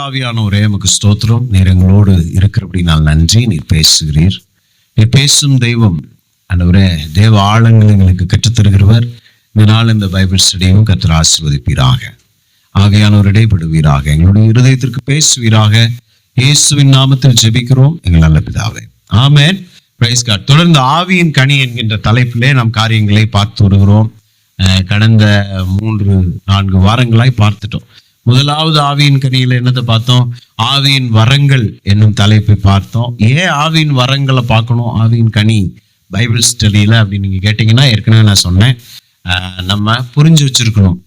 ஆவியானவரே, உமக்கு ஸ்தோத்திரம். நீர் எங்களோடு இருக்கிறபடினால் நன்றி. நீர் பேசுகிறீர், நீர் பேசும் தெய்வம். ஆண்டவரே, தேவ ஆழங்கள் எங்களுக்கு கற்றுத்தருகிறவர். இந்த நாள் இந்த பைபிள் ஸ்டடியும் கர்த்தர் ஆசீர்வதிப்பீராக. ஆவியானவர் இடைப்படுவீராக, எங்களுடைய இருதயத்திற்கு பேசுவீராக. இயேசுவின் நாமத்தில் ஜெபிக்கிறோம் எங்கள் நல்ல பிதாவே, ஆமென். Price God. தொடர்ந்து ஆவியின் கனி என்கின்ற தலைப்பிலே நாம் காரியங்களை பார்த்து வருகிறோம். கடந்த 3-4 வாரங்களாய் பார்த்துட்டோம். முதலாவது ஆவியின் கனியில என்னத்தை பார்த்தோம்? ஆவியின் வரங்கள் என்னும் தலைப்பை பார்த்தோம். ஏன் ஆவியின் வரங்களை பார்க்கணும், ஆவியின் கனி பைபிள் ஸ்டடியில அப்படின்னு நீங்க கேட்டீங்கன்னா, ஏற்கனவே நான் சொன்னேன், நம்ம புரிஞ்சு வச்சிருக்கணும்.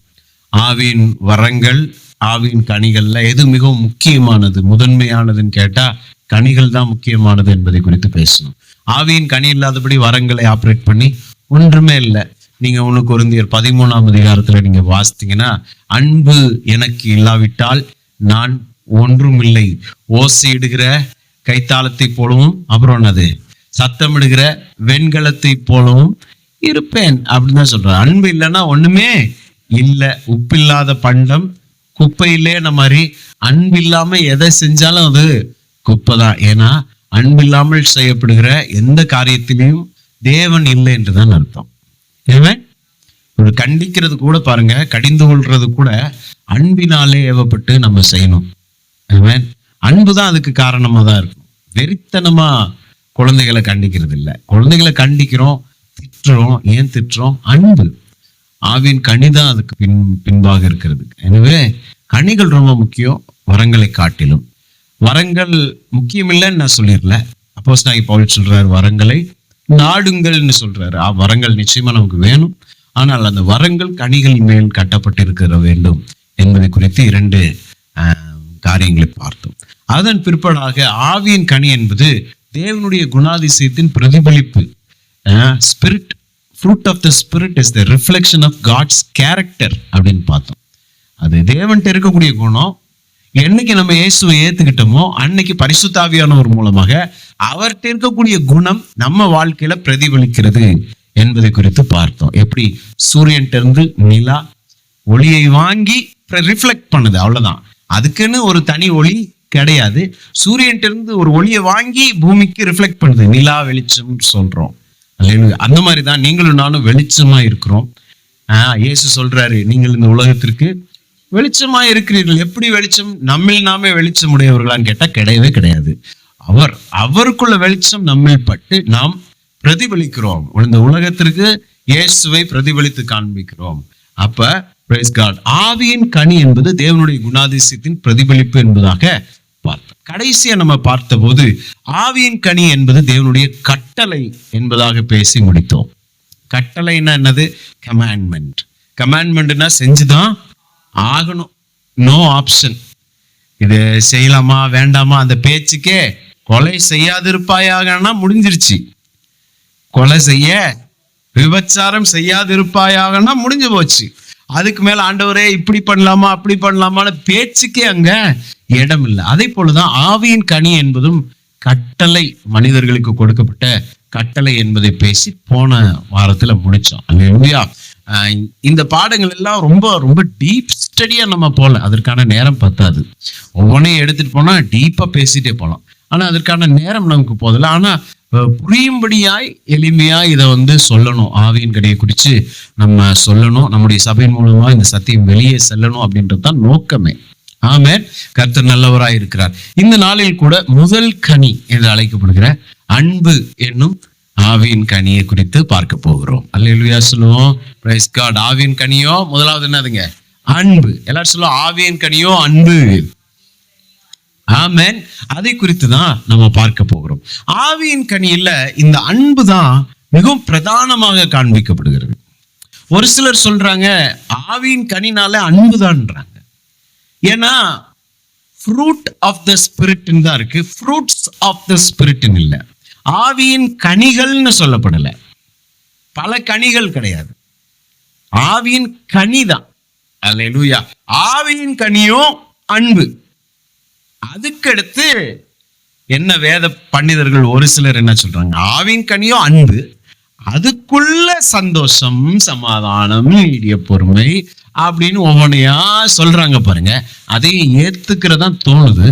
ஆவியின் வரங்கள், ஆவியின் கனிகள்ல எது மிகவும் முக்கியமானது, முதன்மையானதுன்னு கேட்டா கனிகள் தான் முக்கியமானது என்பதை குறித்து பேசணும். ஆவியின் கனி இல்லாதபடி வரங்களை ஆப்ரேட் பண்ணி ஒன்றுமே இல்லை. நீங்க 1 கொரிந்தியர் 13ஆம் அதிகாரத்துல நீங்க வாசித்தீங்கன்னா, அன்பு எனக்கு இல்லாவிட்டால் நான் ஒன்றும் இல்லை, ஓசையிடுகிற கைத்தாளத்தை போலவும், அப்புறம் என்னது, சத்தமிடுகிற வெண்கலத்தை போலவும் இருப்பேன் அப்படின்னு தான் சொல்றேன். அன்பு இல்லைன்னா ஒண்ணுமே இல்லை. உப்பில்லாத பண்டம் குப்பையிலேன மாதிரி, அன்பு இல்லாம எதை செஞ்சாலும் அது குப்பை தான். ஏன்னா அன்பு இல்லாமல் செய்யப்படுகிற எந்த காரியத்திலையும் தேவன் இல்லை என்றுதான் அர்த்தம். ஒரு கண்டிக்கிறது கூட பாருங்க, கடிந்து கொள்றது கூட அன்பினாலே ஏவப்பட்டு நம்ம செய்யணும். அன்புதான் அதுக்கு காரணமா தான் இருக்கும். வெறித்தனமா குழந்தைகளை கண்டிக்கிறது இல்லை. குழந்தைகளை கண்டிக்கிறோம், திட்டுறோம். ஏன் திட்டுறோம்? அன்பு. ஆவியின் கனிதான் அதுக்கு பின்பாக இருக்கிறது. எனவே கனிகள் ரொம்ப முக்கியம் வரங்களை காட்டிலும். வரங்கள் முக்கியம் இல்லைன்னு நான் சொல்லிடல. அப்போஸ்தலனாகிய பவுல் சொல்றாரு, வரங்களை நாடுங்கள்னு சொல்றாரு. வரங்கள் நிச்சயமா நமக்கு வேணும். ஆனால் அந்த வரங்கள் கனிகள் மேல் கட்டப்பட்டிருக்கிற வேண்டும் என்பதை குறித்து 2 காரியங்களை பார்த்தோம். அதன் பிற்பாடாக ஆவியின் கனி என்பது தேவனுடைய குணாதிசயத்தின் பிரதிபலிப்பு. Spirit, fruit of the spirit is the reflection of God's character அப்படின்னு பார்த்தோம். அது தேவன்கிட்ட இருக்கக்கூடிய குணம். என்னைக்கு நம்ம இயேசுவை ஏத்துக்கிட்டோமோ அன்னைக்கு பரிசுத்த ஆவியானவர் மூலமாக அவர்கிட்ட இருக்கக்கூடிய குணம் நம்ம வாழ்க்கையில பிரதிபலிக்கிறது என்பதை குறித்து பார்த்தோம். எப்படி சூரியன்ட்ட இருந்து நிலா ஒளியை வாங்கி ரிஃப்ளெக்ட் பண்ணுது, அவ்வளவுதான். அதுக்குன்னு ஒரு தனி ஒளி கிடையாது. சூரியன்ட்ட இருந்து ஒரு ஒளியை வாங்கி பூமிக்கு ரிஃப்ளெக்ட் பண்ணுது, நிலா வெளிச்சம் சொல்றோம். அந்த மாதிரிதான் நீங்களும் நானும் வெளிச்சமா இருக்கிறோம். இயேசு சொல்றாரு, நீங்கள் இந்த உலகத்திற்கு வெளிச்சமா இருக்கிறீர்கள். எப்படி வெளிச்சம்? நம்மில் நாமே வெளிச்சம் உடையவர்களான்னு கேட்டா கிடையவே கிடையாது. அவருக்குள்ள வெளிச்சம் நம்மில் பட்டு நாம் பிரதிபலிக்கிறோம். இந்த உலகத்திற்கு இயேசுவை பிரதிபலித்து காண்பிக்கிறோம். அப்ப பிரைஸ் காட். ஆவியின் கனி என்பது தேவனுடைய குணாதிசயத்தின் பிரதிபலிப்பு என்பதாக பார்த்தோம். கடைசியா நம்ம பார்த்த போது ஆவியின் கனி என்பது தேவனுடைய கட்டளை என்பதாக பேசி முடித்தோம். கட்டளைன்னா என்னது? கமாண்ட்மெண்ட். கமாண்ட்மெண்ட்னா செஞ்சுதான் ஆகணும், நோ ஆப்ஷன். இது செய்யலாமா வேண்டாமா அந்த பேச்சுக்கே கொலை செய்யாதிருப்பாயாகனா முடிஞ்சிருச்சு. கொலை செய்ய, விபச்சாரம் செய்யாதிருப்பாயாகனா முடிஞ்சு போச்சு. அதுக்கு மேல ஆண்டவரே இப்படி பண்ணலாமா அப்படி பண்ணலாமான்னு பேச்சுக்கே அங்க இடம் இல்லை. அதே போலதான் ஆவியின் கனி என்பதும் கட்டளை, மனிதர்களுக்கு கொடுக்கப்பட்ட கட்டளை என்பதை பேசி போன வாரத்துல முடிச்சோம். அல்லேலூயா. இந்த பாடங்கள் எல்லாம் ரொம்ப ரொம்ப டீப் ஸ்டடியா நம்ம போகல, அதற்கான நேரம் பத்தாது. ஒவ்வொன்றையும் எடுத்துட்டு போனா டீப்பா பேசிட்டே போகலாம். ஆனா அதற்கான நேரம் நமக்கு போதில்லை. ஆனா புரியும்படியாய் எளிமையாய் இதை சொல்லணும். ஆவியின் கனியை குறித்து நம்ம சொல்லணும். நம்முடைய சபையின் மூலமா இந்த சத்தியம் வெளியே செல்லணும் அப்படின்றது தான் நோக்கமே. ஆமென். கர்த்தர் நல்லவராய் இருக்கிறார். இந்த நாளில் கூட முதல் கனி என்று அழைக்கப்படுகிற அன்பு என்னும் ஆவியின் கனியை குறித்து பார்க்க போகிறோம். அல்லேலூயா சொல்லுவோம். Praise God. ஆவியின் கனியோ முதலாவது என்னதுங்க? அன்பு. எல்லாரும் சொல்லுவோம், ஆவியின் கனியோ அன்பு. ஆமென். அதை குறித்து தான் நம்ம பார்க்க போகிறோம். ஆவியின் கனியில இந்த அன்பு தான் மிகவும் பிரதானமாக காண்பிக்கப்படுகிறது. ஒரு சிலர் சொல்றாங்க ஆவியின் கனினால அன்பு தான்றாங்க. ஏன்னா ஃப்ரூட் ஆஃப் த ஸ்பிரிட் தான் இருக்கு, ஃப்ரூட்ஸ் ஆஃப் த ஸ்பிரிட் இல்ல. ஆவியின் கனிகள்னு சொல்லப்படல, பல கனிகள் கிடையாது, ஆவியின் கனி தான். அல்லேலூயா. ஆவியின் கனியோ அன்பு. அதுக்கடுத்து என்ன வேத பண்டிதர்கள் ஒரு சிலர் என்ன சொல்றாங்க? ஆவியின் கனியோ அன்பு, அதுக்குள்ள சந்தோஷம், சமாதானம், நீடிய பொறுமை, அப்படின்னு ஒவ்வொன்றையா சொல்றாங்க பாருங்க. அதையும் ஏத்துக்கிறதா தோணுது.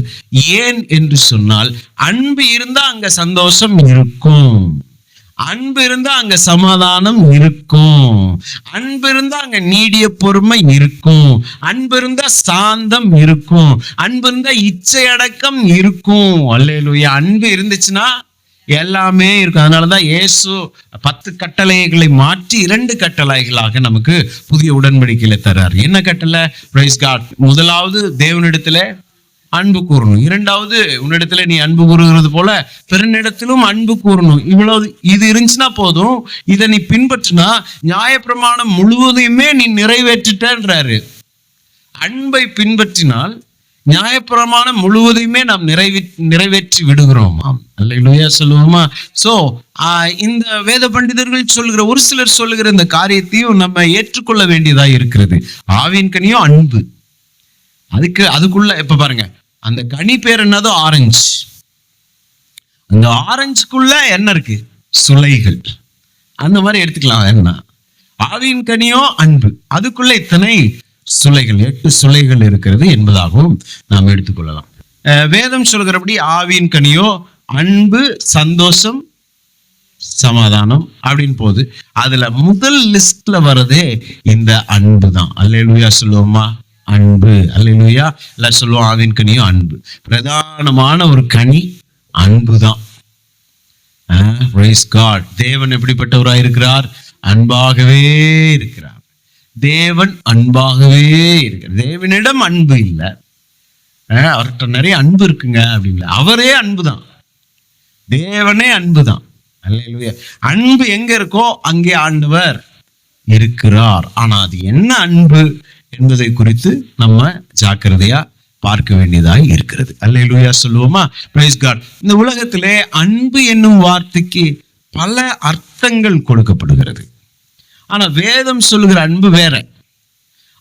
ஏன் என்று சொன்னால், அன்பு இருந்தா அங்க சந்தோஷம் இருக்கும், அன்பு இருந்தா அங்க சமாதானம் இருக்கும், அன்பு இருந்தா அங்க நீடிய பொறுமை இருக்கும், அன்பு இருந்தா சாந்தம் இருக்கும், அன்பு இருந்தா இச்சை அடக்கம் இருக்கும். அல்லேலூயா. அன்பு இருந்துச்சுன்னா எல்லாமே இருக்கும். அதனாலதான் இயேசு 10 கட்டளைகளை மாற்றி 2 கட்டளைகளாக நமக்கு புதிய உடன்படிக்கையில தர்றார். என்ன கட்டளை? Praise God. முதலாவது, தேவனிடத்துல அன்பு கூறணும். இரண்டாவது, உன்னிடத்துல நீ அன்பு கூறுகிறது போல பிறனிடத்திலும் அன்பு கூறணும். இவ்வளவு இது இருந்துச்சுன்னா போதும். இதை நீ பின்பற்றினா நியாயப்பிரமாணம் முழுவதையுமே நீ நிறைவேற்றிட்டன்றாரு. அன்பை பின்பற்றினால் நியாயப்பிரமாணம் முழுவதையுமே நாம் நிறைவேற்றி விடுகிறோமா? அல்லேலூயா சொல்லுவோமா? சோ இந்த வேத பண்டிதர்கள் சொல்லுகிற, ஒரு சிலர் சொல்லுகிற இந்த காரியத்தையும் நம்ம ஏற்றுக்கொள்ள வேண்டியதா இருக்கிறது. ஆவின் கனியும் அன்பு. அதுக்குள்ள இப்ப பாருங்க, அந்த கனி பேர் என்னதோ ஆரஞ்சு. அந்த ஆரஞ்சுக்குள்ள என்ன இருக்கு? சுளைகள். அந்த மாதிரி எடுத்துக்கலாம். என்ன? ஆவின் கனியோ அன்பு, அதுக்குள்ள இத்தனை சுளைகள், 8 சுளைகள் இருக்கிறது என்பதாகவும் நாம் எடுத்துக்கொள்ளலாம். வேதம் சொல்கிறபடி ஆவின் கனியோ அன்பு, சந்தோஷம், சமாதானம் அப்படின்னு போகுது. அதுல முதல் லிஸ்ட்ல வர்றதே இந்த அன்பு தான். அல்லேலூயா சொல்லுவோமா? அன்பு. அல்லேலூயா. எல்லாம் சொல்லுவோம். ஆவின் கனியோ அன்பு. பிரதானமான ஒரு கனி அன்பு தான். Praise God. தேவன் எப்படிப்பட்டவராய் இருக்கிறார்? அன்பாகவே இருக்கிறார். தேவன் அன்பாகவே இருக்கிறார். தேவனிடம் அன்பு இல்லை, அவர்கிட்ட நிறைய அன்பு இருக்குங்க அப்படின்னு. அவரே அன்பு தான். தேவனே அன்பு தான். அல்லேலூயா. அன்பு எங்க இருக்கோ அங்கே ஆண்டவர் இருக்கிறார். ஆனா அது என்ன அன்பு என்பதை குறித்து நம்ம ஜாக்கிரதையா பார்க்க வேண்டியதாய் இருக்கிறது. அல்லேலூயா சொல்லுவோமா? Praise God. இந்த உலகத்திலே அன்பு என்னும் வார்த்தைக்கு பல அர்த்தங்கள் கொடுக்கப்படுகிறது. ஆனா வேதம் சொல்லுகிற அன்பு வேற.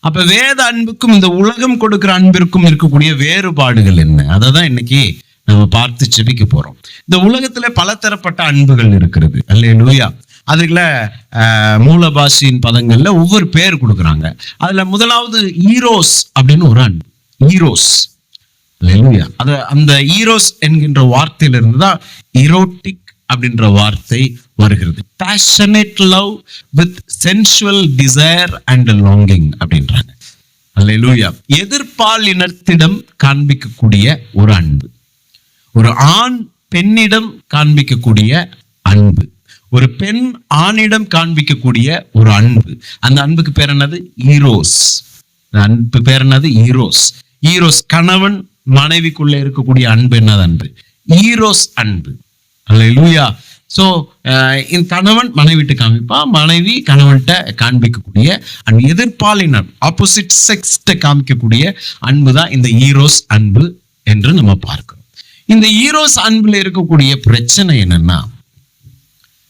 அப்ப வேத அன்புக்கும் இந்த உலகம் கொடுக்கிற அன்பிற்கும் இருக்கக்கூடிய வேறுபாடுகள் என்ன? அதை தான் இன்னைக்கு நம்ம பார்த்து செபிக்க போறோம். இந்த உலகத்துல பலதரப்பட்ட அன்புகள் இருக்கிறது. அல்லேலூயா. அதுல மூல பாஷையின் பதங்கள்ல ஒவ்வொரு பேர் கொடுக்குறாங்க. அதுல முதலாவது ஈரோஸ் அப்படின்னு ஒரு அன்பு. ஈரோஸ். அல்லேலூயா. அந்த ஈரோஸ் என்கின்ற வார்த்தையிலிருந்து தான் இரோட்டிக் அப்படின்ற வார்த்தை வருகிறது. Passionate love with sensual desire and longing அப்படின்றாங்க. அல்லேலூயா. எதிர்பாலினத்திடம் காண்பிக்கக்கூடிய ஒரு அன்பு, ஒரு ஆண் பெண்ணிடம் காண்பிக்கக்கூடிய அன்பு, ஒரு பெண் ஆணிடம் காண்பிக்கக்கூடிய ஒரு அன்பு. அந்த அன்புக்கு பேர் என்னது? ஈரோஸ். அன்பு பேர் என்னது? ஈரோஸ். ஈரோஸ். கணவன் மனைவிக்குள்ள இருக்கக்கூடிய அன்பு என்னது? அன்பு ஈரோஸ் அன்பு. அல்லேலூயா. சோ கணவன் மனைவிட்டு காண்பிப்பா, மனைவி கணவன்கிட்ட காண்பிக்கக்கூடிய அன்பு. எதிர்பாலினர், ஆப்போசிட் செக்ஸ்ட காமிக்கக்கூடிய அன்பு தான் இந்த ஈரோஸ் அன்பு என்று நம்ம பார்க்கிறோம். இந்த ஈரோஸ் அன்புல இருக்கக்கூடிய பிரச்சனை என்னன்னா,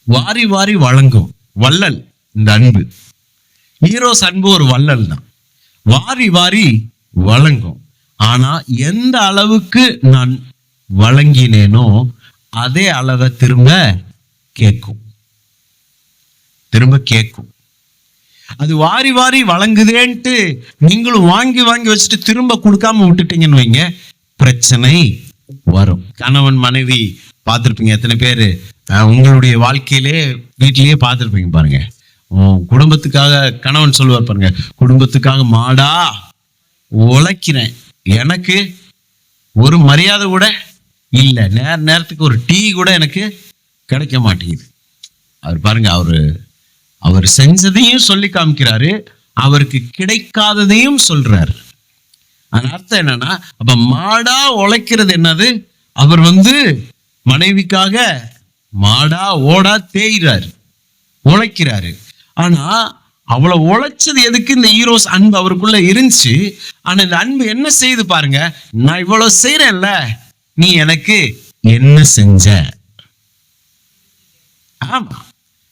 வாரி வாரி வழங்கும் வள்ளல் இந்த அன்பு. ஈரோஸ் அன்பு ஒரு வள்ளல் தான். வாரி வாரி வழங்கும். ஆனா எந்த அளவுக்கு நான் வழங்கினேனோ அதே அளவை திரும்ப கேட்கும். அது வாரி வாரி வழங்குதேன்ட்டு நீங்களும் வாங்கி வாங்கி வச்சுட்டு திரும்ப கொடுக்காம விட்டுட்டீங்கன்னு வைங்க, பிரச்சனை வரும். கணவன் மனைவி பார்த்துருப்பீங்க. எத்தனை பேர் உங்களுடைய வாழ்க்கையிலே வீட்டிலேயே பார்த்துருப்பீங்க பாருங்க. குடும்பத்துக்காக கணவன் சொல்லுவார் பாருங்க, குடும்பத்துக்காக மாடா உழைக்கிறேன், எனக்கு ஒரு மரியாதை கூட இல்லை, நேரத்துக்கு ஒரு டீ கூட எனக்கு கிடைக்க மாட்டேங்குது. அவர் பாருங்க, அவர் செஞ்சதையும் சொல்லி காமிக்கிறாரு, அவருக்கு கிடைக்காததையும் சொல்றாரு. அதன் அர்த்தம் என்னன்னா, அப்ப மாடா உழைக்கிறது என்னது? அவர் மனைவிக்காக மாடா ஓடா தேய்றாரு, உழைக்கிறாரு. ஆனா அவ்வளவு உழைச்சது எதுக்கு? இந்த ஈரோஸ் அன்பு அவருக்குள்ள இருந்துச்சு. ஆனா இந்த அன்பு என்ன செய்து பாருங்க, நான் இவ்வளவு செய்யறேன்ல, நீ எனக்கு என்ன செஞ்ச? ஆமா,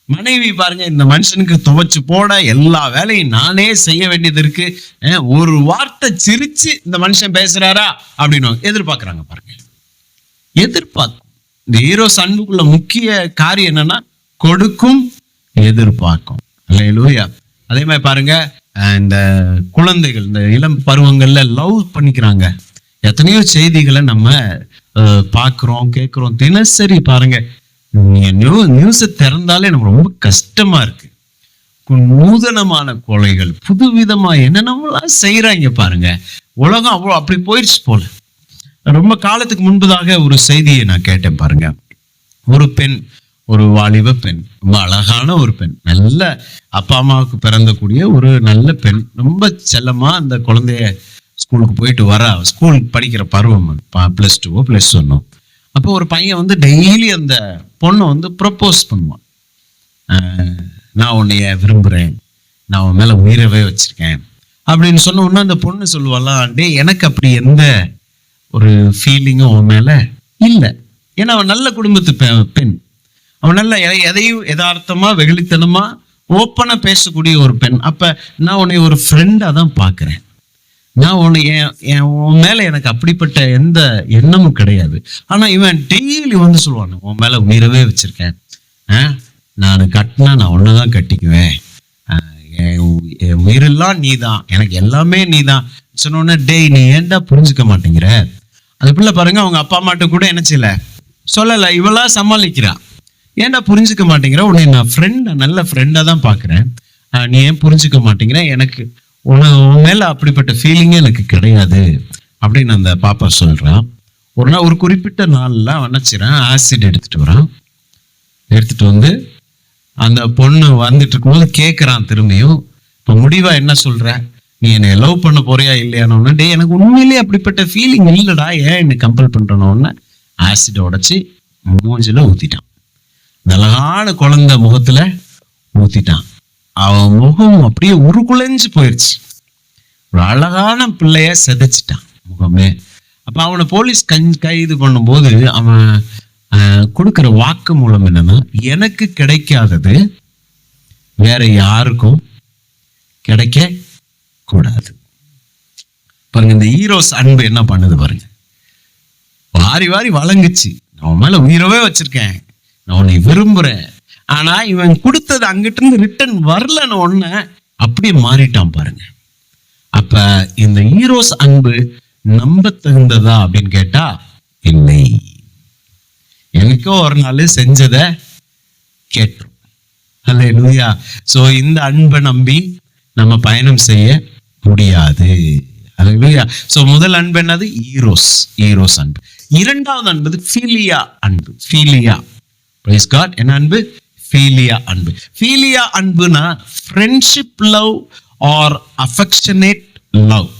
மனைவி பாருங்க, இந்த மனுஷனுக்கு துவைச்சு போட எல்லா வேலையும் நானே செய்ய வேண்டியது இருக்கு, ஒரு வார்த்தை சிரிச்சு இந்த மனுஷன் பேசுறாரா அப்படின்னு எதிர்பார்க்கிறாங்க பாருங்க. எதிர்பார்க்கும். இந்த ஈரோஸ் அன்புக்குள்ள முக்கிய காரியம் என்னன்னா, கொடுக்கும், எதிர்பார்க்கும். அல்லேலூயா. அதே மாதிரி பாருங்க, இந்த குழந்தைகள் இந்த இளம் பருவங்கள்ல லவ் பண்ணிக்கிறாங்க. எத்தனையோ செய்திகளை நம்ம பார்க்குறோம், கேட்குறோம். தினசரி பாருங்க, நியூஸை திறந்தாலே நமக்கு ரொம்ப கஷ்டமா இருக்கு. நூதனமான கொலைகள், புதுவிதமா என்னென்னலாம் செய்யறாங்க பாருங்க. உலகம் அவ்வளோ அப்படி போயிடுச்சு போல. ரொம்ப காலத்துக்கு முன்பதாக ஒரு செய்தியை நான் கேட்டேன் பாருங்க. ஒரு பெண், ஒரு வாலிப பெண், ரொம்ப அழகான ஒரு பெண், நல்ல அப்பா அம்மாவுக்கு பிறந்தக்கூடிய ஒரு நல்ல பெண், ரொம்ப செல்லமா அந்த குழந்தைய ஸ்கூலுக்கு போயிட்டு வரா. ஸ்கூல் படிக்கிற பருவம், +2 +1. அப்போ ஒரு பையன் வந்து டெய்லி அந்த பொண்ணை வந்து ப்ரப்போஸ் பண்ணுவான். நான் உன்னைய விரும்புகிறேன், நான் உன் மேலே உயிரவே வச்சிருக்கேன் அப்படின்னு சொன்ன உடனே அந்த பொண்ணு சொல்லுவாளாம், டே எனக்கு அப்படி எந்த ஒரு ஃபீலிங்கும் உன் மேலே இல்லை. ஏன்னா அவன் நல்ல குடும்பத்து பெண், அவன் நல்ல எதையும் யதார்த்தமா வெகுளித்தனமா ஓப்பனா பேசக்கூடிய ஒரு பெண். அப்ப நான் உன்னை ஒரு ஃப்ரெண்டா தான் பார்க்கிறேன். நான் உன்னை உன் மேல எனக்கு அப்படிப்பட்ட எந்த எண்ணமும் கிடையாது. ஆனா இவன் டெய்லி வந்து சொல்லுவான், உன் மேல உயிரவே வச்சிருக்கேன், நான் கட்டினா நான் ஒன்னதான் கட்டிக்குவேன், என் உயிரெல்லாம் நீதான், எனக்கு எல்லாமே நீதான் சொன்ன. டேய் நீ ஏன்டா புரிஞ்சுக்க மாட்டேங்கிற? அந்த பிள்ளை பாருங்க, அவங்க அப்பா அம்மாட்ட கூட என்ன செய்யல, சொல்லல, இவளா சமாளிக்கிறா. ஏன்டா புரிஞ்சுக்க மாட்டேங்கிற? உன்னை நான் ஃப்ரெண்டா, நல்ல ஃப்ரெண்டா தான் பாக்குறேன், நீ ஏன் புரிஞ்சுக்க மாட்டேங்கிற? எனக்கு உன் மேல அப்படிப்பட்ட ஃபீலிங்கே எனக்கு கிடையாது அப்படின்னு அந்த பாப்பா சொல்றான். ஒரு நாள், ஒரு குறிப்பிட்ட நாள்ல நினைச்சிடறான், ஆசிட் எடுத்துட்டு வரான். எடுத்துட்டு வந்து அந்த பொண்ணு வந்துட்டு இருக்கும்போது கேட்கறான் திரும்பியும், இப்போ முடிவா என்ன சொல்ற, நீ என்னை லவ் பண்ண போறியா இல்லையானோன்னு. டே எனக்கு உண்மையிலேயே அப்படிப்பட்ட ஃபீலிங் இல்லடா, ஏன் என்னை கம்பல் பண்றனோன்னு ஆசிட் உடைச்சி மூஞ்சில ஊத்திட்டான். அழகான குழந்தை முகத்துல ஊத்திட்டான். அவன் முகம் அப்படியே உருகுலைஞ்சு போயிடுச்சு. ஒரு அழகான பிள்ளைய செதைச்சிட்டான் முகமே. அப்ப அவனை போலீஸ் கைது பண்ணும்போது அவன் கொடுக்கிற வாக்கு மூலம் என்னன்னா, எனக்கு கிடைக்காதது வேற யாருக்கும் கிடைக்க கூடாது. பாருங்க, இந்த ஈரோஸ் அன்பு என்ன பண்ணுது பாருங்க. வாரி வாரி வழங்குச்சு, நான் மேல உயிரவே வச்சிருக்கேன், நான் உன்னை விரும்புறேன். ஆனா இவன் கொடுத்தது அங்கிட்ட இருந்து ரிட்டர்ன் வரலன்னு ஒண்ணு அப்படியே மாறிட்டான் பாருங்க. அப்ப இந்த ஈரோஸ் அன்பு நம்ப தகுந்ததா அப்படின்னு கேட்டா இல்லை. எனக்கோ ஒரு நாள் செஞ்சதை கேட்டோம். அல்லேலூயா. சோ இந்த அன்பை நம்பி நம்ம பயணம் செய்ய முடியாது. அல்லேலூயா. சோ முதல் அன்பு என்னது? ஈரோஸ் அன்பு. இரண்டாவது அன்பு ஃபீலியா அன்பு. Philia, praise God. என்ன அன்பு? ஃபீலியா அன்பு. ஃபீலியா அன்புனா friendship love or affectionate love.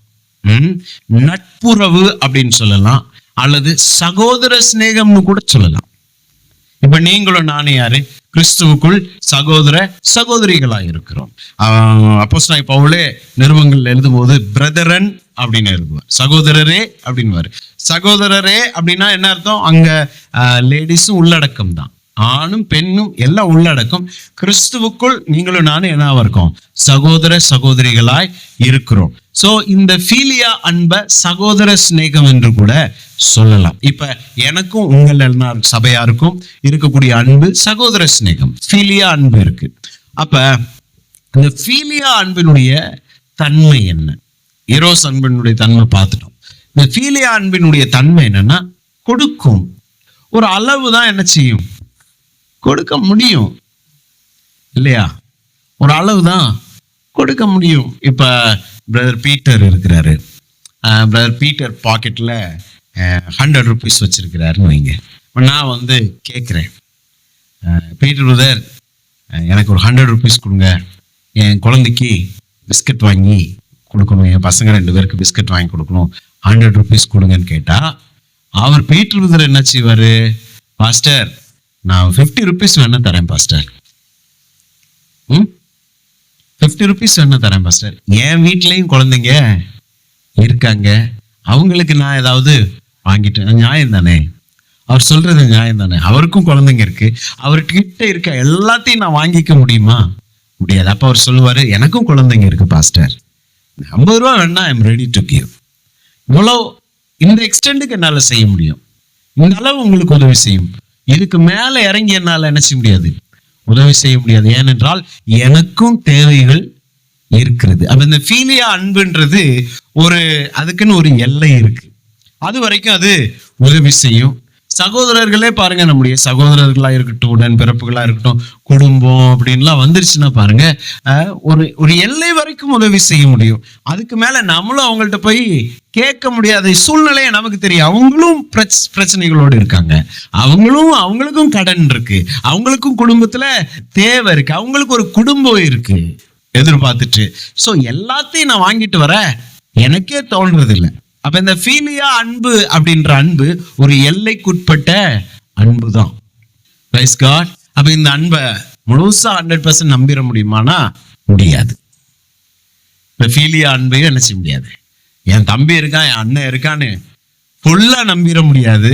நட்புறவு அப்படின்னு சொல்லலாம், அல்லது சகோதர சிநேகம்னு கூட சொல்லலாம். இப்ப நீங்களும் நானும் யாரு? கிறிஸ்துவுக்குள் சகோதர சகோதரிகளா இருக்கிறோம். அப்போஸ்தலனாகிய பவுலே நிருபங்கள் எழுதும் போது பிரதரன் அப்படின்னு எழுதுவார், சகோதரரே அப்படின்னு. சகோதரரே அப்படின்னா என்ன அர்த்தம்? அங்க லேடிஸும் உள்ளடக்கம் தான், ஆணும் பெண்ணும் எல்லாம் உள்ளடக்கம். கிறிஸ்துவுக்குள் நீங்களும் நானும் என்னவா இருக்கோம்? சகோதர சகோதரிகளாய் இருக்கிறோம். சோ இந்த ஃபீலியா அன்பை சகோதர சிநேகம் என்று கூட சொல்லலாம். இப்ப எனக்கும் உங்கள் சபையாருக்கும் இருக்கக்கூடிய அன்பு சகோதர சிநேகம், ஃபீலியா அன்பு இருக்கு. அப்ப இந்த ஃபீலியா அன்பினுடைய தன்மை என்ன? ஈரோஸ் அன்பினுடைய தன்மை பார்த்துட்டோம். இந்த ஃபீலியா அன்பினுடைய தன்மை என்னன்னா, கொடுக்கும். ஒரு அளவு தான் என்ன செய்யும்? கொடுக்க முடியும் இல்லையா? ஒரு அளவு தான் கொடுக்க முடியும். இப்ப பிரதர் பீட்டர் இருக்கிறாரு. பிரதர் பீட்டர் பாக்கெட்ல 100 rupees வச்சிருக்கிறாருன்னு வைங்க. நான் வந்து கேட்குறேன், பீட்டர் பிரதர் எனக்கு ஒரு 100 rupees கொடுங்க, என் குழந்தைக்கு பிஸ்கட் வாங்கி கொடுக்கணும், என் பசங்க 2 பேருக்கு பிஸ்கட் வாங்கி கொடுக்கணும், 100 rupees கொடுங்கன்னு கேட்டா, அவர் பீட்டர் பிரதர் என்ன செய்வாரு? பாஸ்டர் நான் 50 rupees வேணா தரேன் பாஸ்டர். 50 rupees வேணா தரேன் பாஸ்டர். என் வீட்லயும் குழந்தைங்க இருக்காங்க, அவங்களுக்கு நான் ஏதாவது வாங்கிட்டேன், நியாயம் தானே? அவர் சொல்றது நியாயம் தானே? அவருக்கும் குழந்தைங்க இருக்கு, அவர்கிட்ட இருக்க எல்லாத்தையும் நான் வாங்கிக்க முடியுமா? முடியாது. அப்ப அவர் சொல்லுவாரு, எனக்கும் குழந்தைங்க இருக்கு பாஸ்டர், 50 ரூபா வேணா I am ready to give. இவ்வளவு, இந்த எக்ஸ்டெண்டுக்கு என்னால செய்ய முடியும், இந்த அளவு உங்களுக்கு உதவி செய்யும், இதுக்கு மேல இறங்கி என்னால என்ன செய்ய முடியாது, உதவி செய்ய முடியாது. ஏனென்றால் எனக்கும் தேவைகள் இருக்கிறது. அப்ப இந்த ஃபீலியா அன்புன்றது அதுக்குன்னு ஒரு எல்லை இருக்கு. அது வரைக்கும் அது உதவி செய்யும். சகோதரர்களே பாருங்க, நம்முடைய சகோதரர்களா இருக்கட்டும், உடன்பிறப்புகளா இருக்கட்டும், குடும்பம் அப்படின்லாம் வந்துருச்சுன்னா பாருங்க, ஒரு எல்லை வரைக்கும் உதவி செய்ய முடியும். அதுக்கு மேல நம்மளும் அவங்கள்ட்ட போய் கேட்க முடியாத சூழ்நிலையை நமக்கு தெரியும். அவங்களும் பிரச்சனைகளோடு இருக்காங்க, அவங்களுக்கும் கடன் இருக்கு, அவங்களுக்கும் குடும்பத்துல தேவை இருக்கு, அவங்களுக்கு ஒரு குடும்பம் இருக்கு எதிர்பார்த்துட்டு. சோ எல்லாத்தையும் நான் வாங்கிட்டு வர எனக்கே தோன்றது இல்லை. அப்ப இந்த ஃபீலியா அன்பு அப்படின்ற அன்பு ஒரு எல்லைக்குட்பட்ட அன்பு தான். Praise God. அப்ப இந்த அன்பை முழுசா 100% நம்பிட முடியுமானா முடியாது. இந்த ஃபீலியா அன்பையும் என்ன செய்ய முடியாது. என் தம்பி இருக்கான், என் அண்ணன் இருக்கான்னு ஃபுல்லா நம்பிட முடியாது.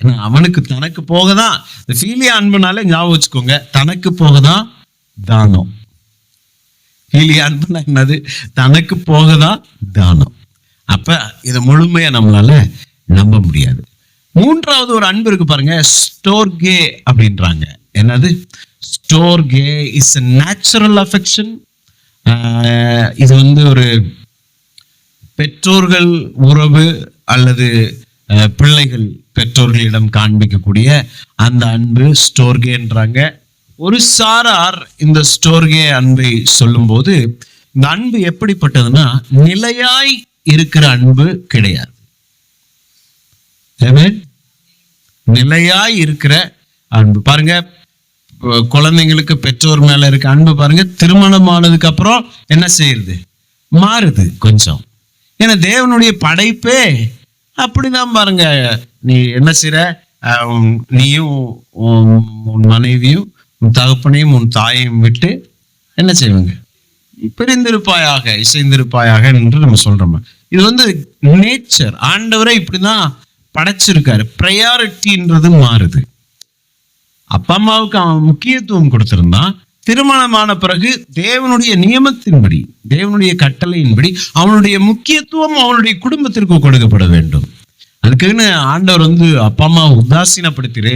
ஏன்னா அவனுக்கு தனக்கு போகதான். இந்த ஃபீலியா அன்புனால ஞாபகம் வச்சுக்கோங்க, தனக்கு போகதான் தானம். ஃபீலியா அன்புனா என்னது? தனக்கு போகதான் தானம். அப்ப இதை முழுமையா நம்மளால நம்ப முடியாது. மூன்றாவது ஒரு அன்பு இருக்கு பாருங்க, ஸ்டோர்கே அப்படின்றாங்க. என்னது? ஸ்டோர்கே இஸ் a நேச்சுரல் அஃபெக்ஷன். இது ஒரு பெற்றோர்கள் உறவு அல்லது பிள்ளைகள் பெற்றோர்களிடம் காண்பிக்கக்கூடிய அந்த அன்பு ஸ்டோர்கேன்றாங்க. ஒரு சாரார் இந்த ஸ்டோர்கே அன்பை சொல்லும் போது, இந்த அன்பு எப்படிப்பட்டதுன்னா நிலையாய் இருக்கிற அன்பு கிடையாது. நிலையாய் இருக்கிற அன்பு பாருங்க, குழந்தைங்களுக்கு பெற்றோர் மேல இருக்க அன்பு பாருங்க, திருமணம் ஆனதுக்கு அப்புறம் என்ன செய்யுது? மாறுது கொஞ்சம். ஏன்னா தேவனுடைய படைப்பே அப்படிதான் பாருங்க. நீ என்ன செய்ற? நீயும் உன் மனைவியும் உன் தகப்பனையும் உன் தாயையும் விட்டு என்ன செய்வாங்க? பிரிந்திருப்பாயாக, இசைந்திருப்பாயாக என்று நம்ம சொல்றோம். இது நேச்சர். ஆண்டவரை இப்படிதான் படைச்சிருக்காரு. ப்ரையாரிட்டின்றது மாறுது. அப்பா அம்மாவுக்கு அவன் முக்கியத்துவம் கொடுத்திருந்தான். திருமணமான பிறகு தேவனுடைய நியமத்தின்படி, தேவனுடைய கட்டளையின்படி அவனுடைய முக்கியத்துவம் அவனுடைய குடும்பத்திற்கு கொடுக்கப்பட வேண்டும். அதுக்குன்னு ஆண்டவர் அப்பா அம்மா உதாசீனப்படுத்திரு,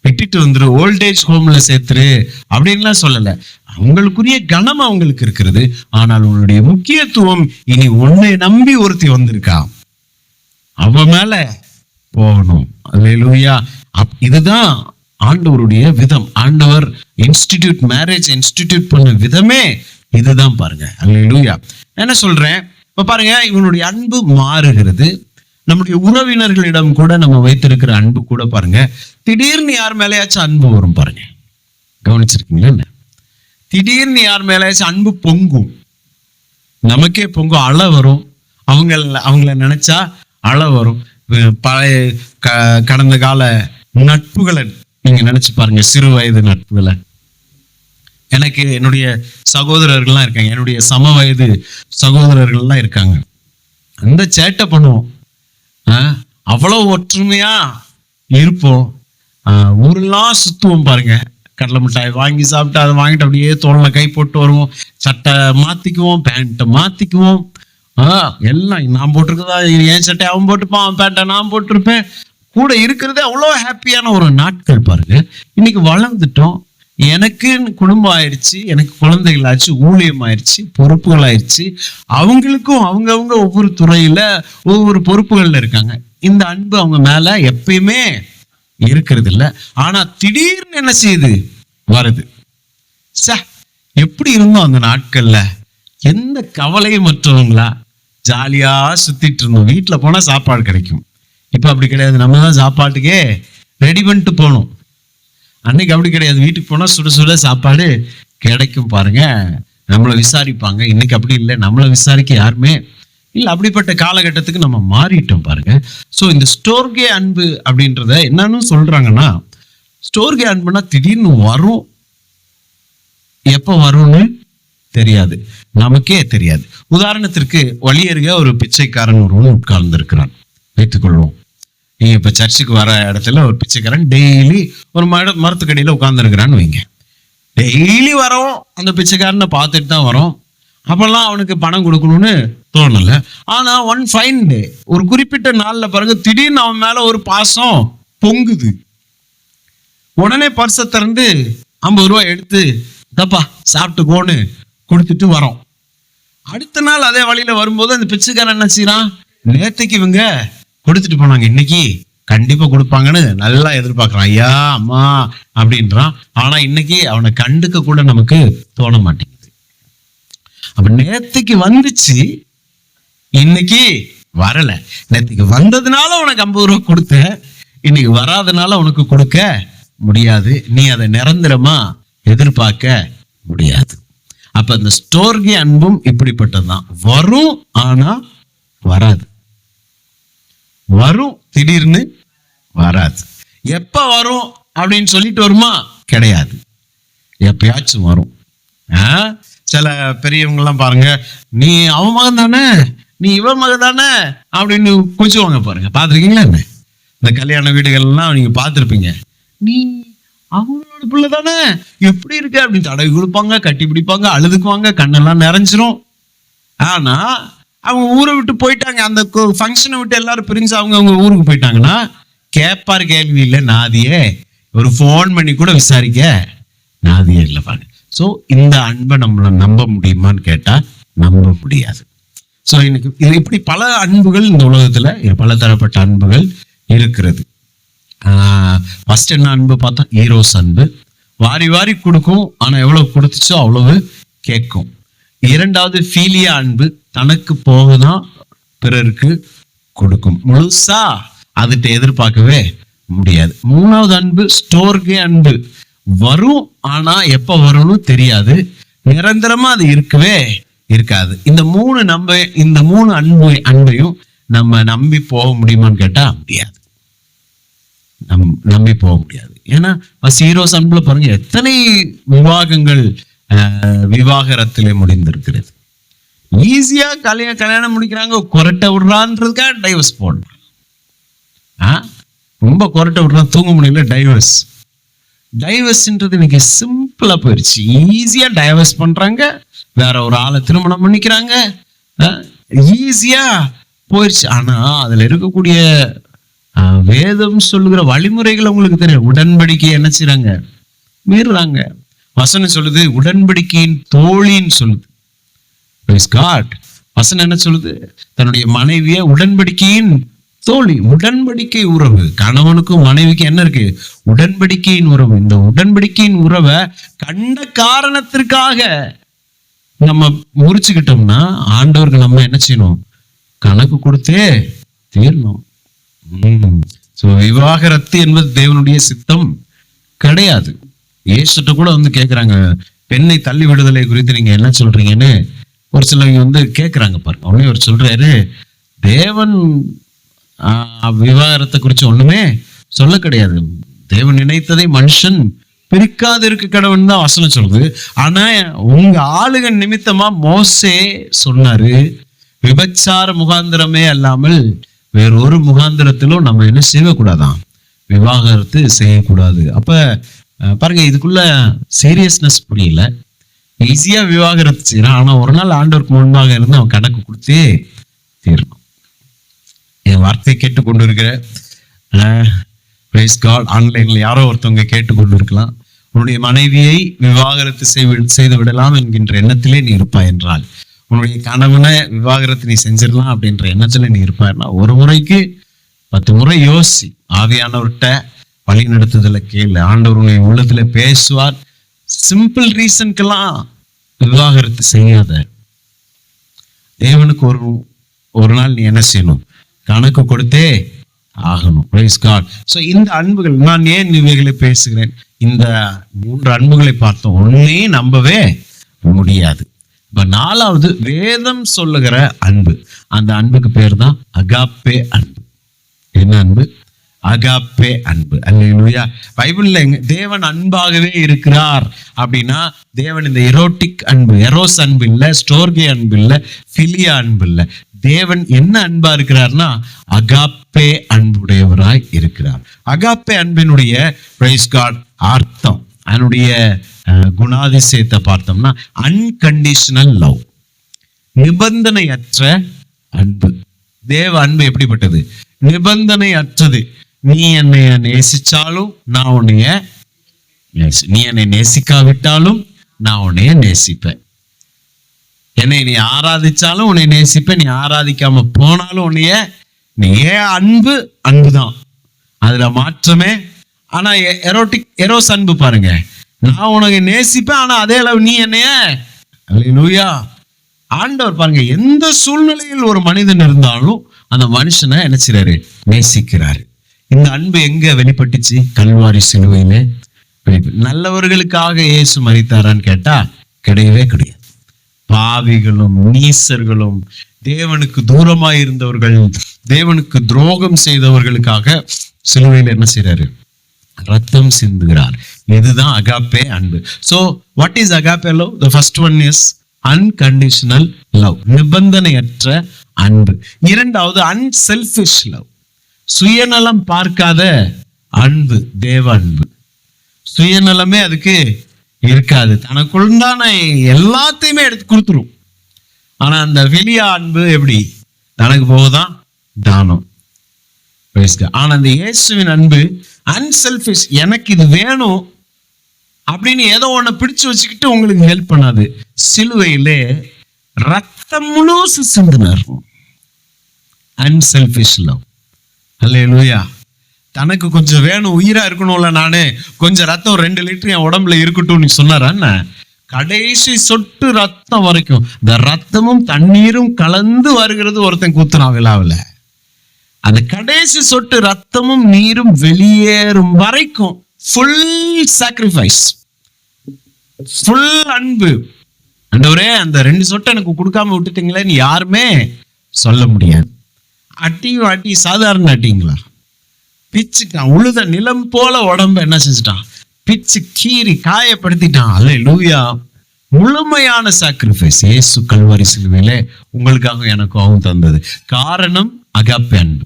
விட்டுட்டு வந்துரு, ஓல்டேஜ் ஹோம்ல சேர்த்துரு அப்படின்லாம் சொல்லல. அவங்களுக்குரிய கனம் அவங்களுக்கு இருக்கிறது. ஆனால் உன்னுடைய முக்கியத்துவம் இனி உன்னை நம்பி ஒருத்தி வந்திருக்கா, அவ மேல போகணும். அல்லேலூயா. இதுதான் ஆண்டவருடைய விதம். ஆண்டவர் மேரேஜ் இன்ஸ்டிடியூட் பண்ண விதமே இதுதான் பாருங்க. அல்லேலூயா. என்ன சொல்றேன்? இப்ப பாருங்க, இவனுடைய அன்பு மாறுகிறது. நம்முடைய உறவினர்களிடம் கூட நம்ம வைத்திருக்கிற அன்பு கூட பாருங்க, திடீர்னு யார் மேலேயாச்சும் அன்பு வரும் பாருங்க. கவனிச்சிருக்கீங்களா? திடீர்னு யார் மேலேயாச்சும் அன்பு பொங்கும், நமக்கே பொங்கும், அழ வரும். அவங்கள நினைச்சா அழ வரும். பழைய கடந்த கால நட்புகளை நீங்க நினைச்சு பாருங்க, சிறு வயது நட்புகளை. எனக்கு என்னுடைய சகோதரர்கள்லாம் இருக்காங்க, என்னுடைய சம வயது சகோதரர்கள்லாம் இருக்காங்க. அந்த சேட்டை பண்ணுவோம், அவ்வளவு ஒற்றுமையா இருப்போம். ஊரெல்லாம் சுத்துவோம் பாருங்க. கடலை மிட்டாய் வாங்கி சாப்பிட்டு அதை வாங்கிட்டு அப்படியே தோல்ல கை போட்டு வருவோம். சட்டை மாத்திக்குவோம், பேண்ட்டை மாத்திக்குவோம். எல்லாம் நான் போட்டிருக்கதா என் சட்டை அவன் போட்டுப்பான், அவன் பேண்ட்டை நான் போட்டிருப்பேன். கூட இருக்கிறதே அவ்வளோ ஹாப்பியான ஒரு நாட்கள் பாருங்க. இன்னைக்கு வளர்ந்துட்டோம், எனக்கு குடும்பம் ஆயிடுச்சு, எனக்கு குழந்தைகள் ஆச்சு, ஊழியம் ஆயிடுச்சு, பொறுப்புகள் ஆயிடுச்சு. அவங்களுக்கும் அவங்கவுங்க ஒவ்வொரு துறையில ஒவ்வொரு பொறுப்புகள்ல இருக்காங்க. இந்த அன்பு அவங்க மேல எப்பயுமே இருக்கிறது இல்லை. ஆனா திடீர்னு என்ன செய்யுது? வருது. எப்படி இருந்தோம் அந்த நாட்கள்ல? எந்த கவலையும் மற்றவங்களா ஜாலியா சுத்திட்டு இருந்தோம். வீட்டுல போனா சாப்பாடு கிடைக்கும். இப்ப அப்படி கிடையாது. நம்ம தான் சாப்பாட்டுக்கே ரெடி பண்ணிட்டு போகணும். அன்னைக்கு அப்படி கிடையாது. வீட்டுக்கு போனா சுட சுட சாப்பாடு கிடைக்கும் பாருங்க. நம்மளை விசாரிப்பாங்க. இன்னைக்கு அப்படி இல்லை, நம்மளை விசாரிக்க யாருமே இல்லை. அப்படிப்பட்ட காலகட்டத்துக்கு நம்ம மாறிட்டோம் பாருங்க. ஸோ இந்த ஸ்டோர்கே அன்பு அப்படின்றத என்னன்னு சொல்றாங்கன்னா, ஸ்டோர்கே அன்புனா திடீர்னு வரும், எப்போ வரும்னு தெரியாது, நமக்கே தெரியாது. உதாரணத்திற்கு வழியருக ஒரு பிச்சைக்காரன் ஒருவன் உட்கார்ந்து இருக்கிறான் வைத்துக்கொள்வோம். நீங்க இப்ப சர்ச்சுக்கு வர இடத்துல ஒரு பிச்சைக்காரன் டெய்லி ஒரு மரத்துக்கடியில உட்கார்ந்து இருக்கிறான்னு வைங்க. டெய்லி வரோம், அந்த பிச்சைக்காரனை பார்த்துட்டு தான் வரோம். அப்பெல்லாம் அவனுக்கு பணம் கொடுக்கணும்னு தோணல. ஆனா ஒன் ஃபைன் டே, ஒரு குறிப்பிட்ட நாள்ல பாருங்க, திடீர்னு அவன் மேல ஒரு பாசம் பொங்குது. உடனே பர்ஸை திறந்து 50 ரூபாய் எடுத்து, தப்பா சாப்பிட்டுக்கோன்னு கொடுத்துட்டு வரோம். அடுத்த நாள் அதே வழியில வரும்போது அந்த பிச்சைக்காரன் என்ன செய்யறான், நேத்துக்கு இவங்க கொடுத்துட்டு போனாங்க, இன்னைக்கு கண்டிப்பா கொடுப்பாங்கன்னு நல்லா எதிர்பார்க்கறான், ஐயா அம்மா அப்படின்றான். ஆனா இன்னைக்கு அவனை கண்டுக்க கூட நமக்கு தோண மாட்டேங்குது. அப்ப நேத்துக்கு வந்துச்சு, இன்னைக்கு வரல. நேத்துக்கு வந்ததுனால உனக்கு 50 ரூபா கொடுத்த, இன்னைக்கு வராதனால உனக்கு கொடுக்க முடியாது. நீ அதை நிரந்தரமா எதிர்பார்க்க முடியாது. அப்ப அந்த ஸ்டோர்கே அன்பும் இப்படிப்பட்டதுதான். வரும், ஆனா வராது. வரும், திடீர்னு வராது. எப்ப வரும் அப்படின்னு சொல்லிட்டு வருமா? கிடையாது, எப்பயாச்சும் வரும். சில பெரியவங்க எல்லாம் பாருங்க, நீ அவன் மகன் தானே, நீ இவன் மகன் தானே அப்படின்னு கொஞ்சுவாங்க பாருங்க. பார்த்துருக்கீங்களா என்ன? இந்த கல்யாண வீடுகள்லாம் நீங்க பார்த்துருப்பீங்க. நீ அவங்களோட பிள்ளை தானே, எப்படி இருக்க அப்படின்னு தடவி கொடுப்பாங்க, கட்டி பிடிப்பாங்க, அழுதுக்குவாங்க, கண்ணெல்லாம் நிறைஞ்சிரும். ஆனா அவங்க ஊரை விட்டு போயிட்டாங்க, அந்த ஃபங்க்ஷனை விட்டு எல்லாரும் பிரிஞ்சு அவங்க ஊருக்கு போயிட்டாங்கன்னா கேட்பார் கேள்வி இல்லை, நாதியே ஒரு ஃபோன் பண்ணி கூட விசாரிக்க நாதியே இல்லை பாருங்க. ஸோ இந்த அன்பை நம்மளை நம்ப முடியுமான்னு கேட்டா நம்ப முடியாது. ஸோ எனக்கு இது இப்படி பல அன்புகள் இந்த உலகத்துல, பல தரப்பட்ட அன்புகள் இருக்கிறது. ஃபர்ஸ்ட் என்ன அன்பு பார்த்தா, ஈரோஸ் அன்பு. வாரி வாரி கொடுக்கும், ஆனா எவ்வளவு கொடுத்துச்சோ அவ்வளவு கேட்கும். இரண்டாவது ஃபீலியா அன்பு, தனக்கு போகதான் பிறருக்கு கொடுக்கும், முழுசா அதுட்ட எதிர்பார்க்கவே முடியாது. மூணாவது அன்பு ஸ்டோர்கே அன்பு, வரும் ஆனா எப்ப வரும்னு தெரியாது, நிரந்தரமா அது இருக்கவே இருக்காது. இந்த மூணு அன்பையும் நம்ம நம்பி போக முடியுமான்னு கேட்டா முடியாது, நம்பி போக முடியாது. ஏன்னா ஈரோஸ் அன்புல பாருங்க, எத்தனை விவாகங்கள் விவாகரத்திலே முடிந்திருக்கிறது. ஈஸியா கல்யாணம் முடிக்கிறாங்க, கொரட்டை விடுறான்றதுக்காக டைவர்ஸ் போடுறான். ரொம்ப கொரட்டை விடுறான், தூங்க முடியல, டைவர்ஸ்ன்றது இன்னைக்கு சிம்பிளா போயிடுச்சு. ஈஸியா டைவர்ஸ் பண்றாங்க, வேற ஒரு ஆளை திருமணம் பண்ணிக்கிறாங்க, ஈஸியா போயிடுச்சு. ஆனா அதுல இருக்கக்கூடிய வேதம் சொல்லுகிற வழிமுறைகள் உங்களுக்கு தெரியும். உடன்படிக்கை என்ன செய்றாங்க, மீறுறாங்க. வசனம் சொல்லுது உடன்படிக்கையின் தோழின்னு சொல்லுது. வசனம் என்ன சொல்லுது, தன்னுடைய மனைவிய உடன்படிக்கையின் தோழி. உடன்படிக்கை உறவு, கணவனுக்கும் மனைவிக்கும் என்ன இருக்கு, உடன்படிக்கையின் உறவு. இந்த உடன்படிக்கையின் உறவை கண்ட காரணத்திற்காக நம்ம முறிச்சுக்கிட்டோம்னா ஆண்டவருக்கு நம்ம என்ன செய்யணும், கணக்கு கொடுத்தே தீரணும். விவாகரத்து என்பது தேவனுடைய சித்தம் கிடையாது. இயேசுட்ட கூட கேக்குறாங்க, பெண்ணை தள்ளி விடுதலை குறித்து நீங்க என்ன சொல்றீங்கன்னு ஒரு சிலவங்க கேக்குறாங்க பாருங்க. உடனே அவர் சொல்றாரு, தேவன் விவாகரத்தை குறித்து ஒண்ணுமே சொல்ல கிடையாது, தேவன் நினைத்ததை மனுஷன் பிரிக்காது இருக்க கடவுள் தான் வசனம் சொல்லுது. ஆனா உங்க ஆளுக நிமித்தமா மோசே சொன்னாரு, விபச்சார முகாந்திரமே அல்லாமல் வேறொரு முகாந்திரத்திலும் நம்ம என்ன செய்யக்கூடாதான், விவாகரத்து செய்யக்கூடாது. அப்ப பாருங்க, இதுக்குள்ள சீரியஸ்னஸ் புரியல. ஈஸியா விவாகரத்து செய்யறான், ஆனா ஒரு நாள் ஆண்டவருக்கு முன்பாக இருந்து அவன் கணக்கு கொடுத்தே தீரணும். என் வார்த்தையை கேட்டுக்கொண்டு இருக்கிற ஆன்லைன்ல யாரோ ஒருத்தவங்க கேட்டுக்கொண்டு இருக்கலாம், உன்னுடைய மனைவியை விவாகரத்து செய்து விடலாம் என்கின்ற எண்ணத்திலே நீ இருப்பாய் என்றால், உன்னுடைய கணவனை விவாகரத்து நீ செஞ்சிடலாம் அப்படின்ற எண்ணத்துல நீ இருப்பாய்னா, ஒரு முறைக்கு 10 முறை யோசி. ஆவியானவர்கிட்ட வழி நடத்துதல கேளு, ஆண்டவருடைய உள்ளத்துல பேசுவார். சிம்பிள் ரீசனுக்கெல்லாம் விவாகரத்து செய்யாத. தேவனுக்கு ஒரு நாள் நீ என்ன செய்யணும், கணக்கு கொடுத்தே ஆகணும். Price God. சோ இந்த அன்புகள், நான் ஏன் இவைகளை பேசுகிறேன், இந்த 3 அன்புகளை பார்த்தோம், ஒன்னே நம்பவே முடியாது. இப்ப 4வது வேதம் சொல்லுகிற அன்பு. அந்த அன்புக்கு பேர் தான் அகாப்பே அன்பு. என்ன அன்பு? அகாப்பே அன்பு. அல்லேலூயா. பைபிள்ல தேவன் அன்பாகவே இருக்கிறார் அப்படின்னா, தேவன் இந்த எரோட்டிக் அன்பு, எரோஸ் அன்பு இல்ல, ஸ்டோர்கே அன்பு இல்ல, பிலியா அன்பு இல்ல. தேவன் என்ன அன்பா இருக்கிறார்னா அகாப்பே அன்புடையவராய் இருக்கிறார். அகாப்பே அன்பினுடைய பிரைஸ் காட் அர்த்தம், அதனுடைய குணாதிசயத்தை பார்த்தோம்னா அன்கண்டிஷனல் லவ், நிபந்தனையற்ற அன்பு. தேவ அன்பு எப்படிப்பட்டது? நிபந்தனை அற்றது. நீ என்னைய நேசிச்சாலும் நான் உன்னைய நீ என்னை நேசிக்காவிட்டாலும் நான் உன்னைய நேசிப்பேன். என்னை நீ ஆராதிச்சாலும் உன்னை நேசிப்பேன், நீ ஆராதிக்காம போனாலும் உன்னைய நீ ஏன் அன்பு அன்புதான், அதுல மாற்றமே. ஆனா எரோஸ் அன்பு பாருங்க, நான் உனக்கு நேசிப்பேன் ஆனா அதே அளவு நீ என்னைய. அல்லேலூயா. ஆண்டவர் பாருங்க, எந்த சூழ்நிலையில் ஒரு மனிதன் இருந்தாலும் அந்த மனுஷனை என்ன செய்றாரு? நேசிக்கிறாரு. இந்த அன்பு எங்க வெளிப்பட்டுச்சு? கல்வாரி சிலுவையில. நல்லவர்களுக்காக இயேசு மரித்தாரான்னு கேட்டா கிடையவே கிடையாது. பாவிகளும் நீசர்களும் தேவனுக்கு தூரமாய் இருந்தவர்கள், தேவனுக்கு துரோகம் செய்தவர்களுக்காக சிலுவையில் என்ன செய்றாரு? ரத்தம் சிந்துகிறார். இதுதான் அகாப்பே அன்பு. So what is agape love? The first one is unconditional love, நிபந்தனையற்ற அன்பு. இரண்டாவது unselfish love, சுயநலம் பார்க்காத அன்பு, தேவ அன்பு. சுயநலமே அதுக்கு இருக்காது, தனக்குள்ளான எல்லாத்தையுமே எடுத்து கொடுத்துரும். ஆனா அந்த வெளியா அன்பு எப்படி? தனக்கு போகதான் தானம். ஆனா அந்த இயேசுவின் அன்பு அன்செல்ஃபிஷ், எனக்கு இது வேணும் அப்படின்னு ஏதோ ஒண்ணு பிடிச்சு வச்சுக்கிட்டு உங்களுக்கு ஹெல்ப் பண்ணாது. சிலுவையிலே ரத்தம் முழுசு சிந்தினார். Unselfish love. அல்லேலூயா. தனக்கு கொஞ்சம் வேணும், உயிரா இருக்கணும்ல, நானு கொஞ்சம் ரத்தம் 2 லிட்டர் என் உடம்புல இருக்கட்டும்னு சொன்னாரா? கடைசி சொட்டு ரத்தம் வரைக்கும், இந்த ரத்தமும் தண்ணீரும் கலந்து வருகிறது ஒருத்தன் குத்துனான் விழாவில். அந்த கடைசி சொட்டு ரத்தமும் நீரும் வெளியேறும் வரைக்கும் ஃபுல் சாக்ரிஃபைஸ், ஃபுல் அன்பு. ஆண்டவரே அந்த 2 சொட்டை எனக்கு கொடுக்காம விட்டுட்டீங்களேன்னு யாருமே சொல்ல முடியாது. அட்டியும் அட்டி சாதாரண அட்டிங்களா? பிச்சுட்டான், உழுத நிலம் போல உடம்பு என்ன செஞ்சுட்டான்? பிச்சு கீறி காயப்படுத்திட்டான். அல்லேலூயா. முழுமையான சாக்ரிஃபைஸ் இயேசு கல்வாரி சிலுவையில உங்களுக்காக எனக்காகவும் தந்தது. காரணம் அகாப்பே அன்பு.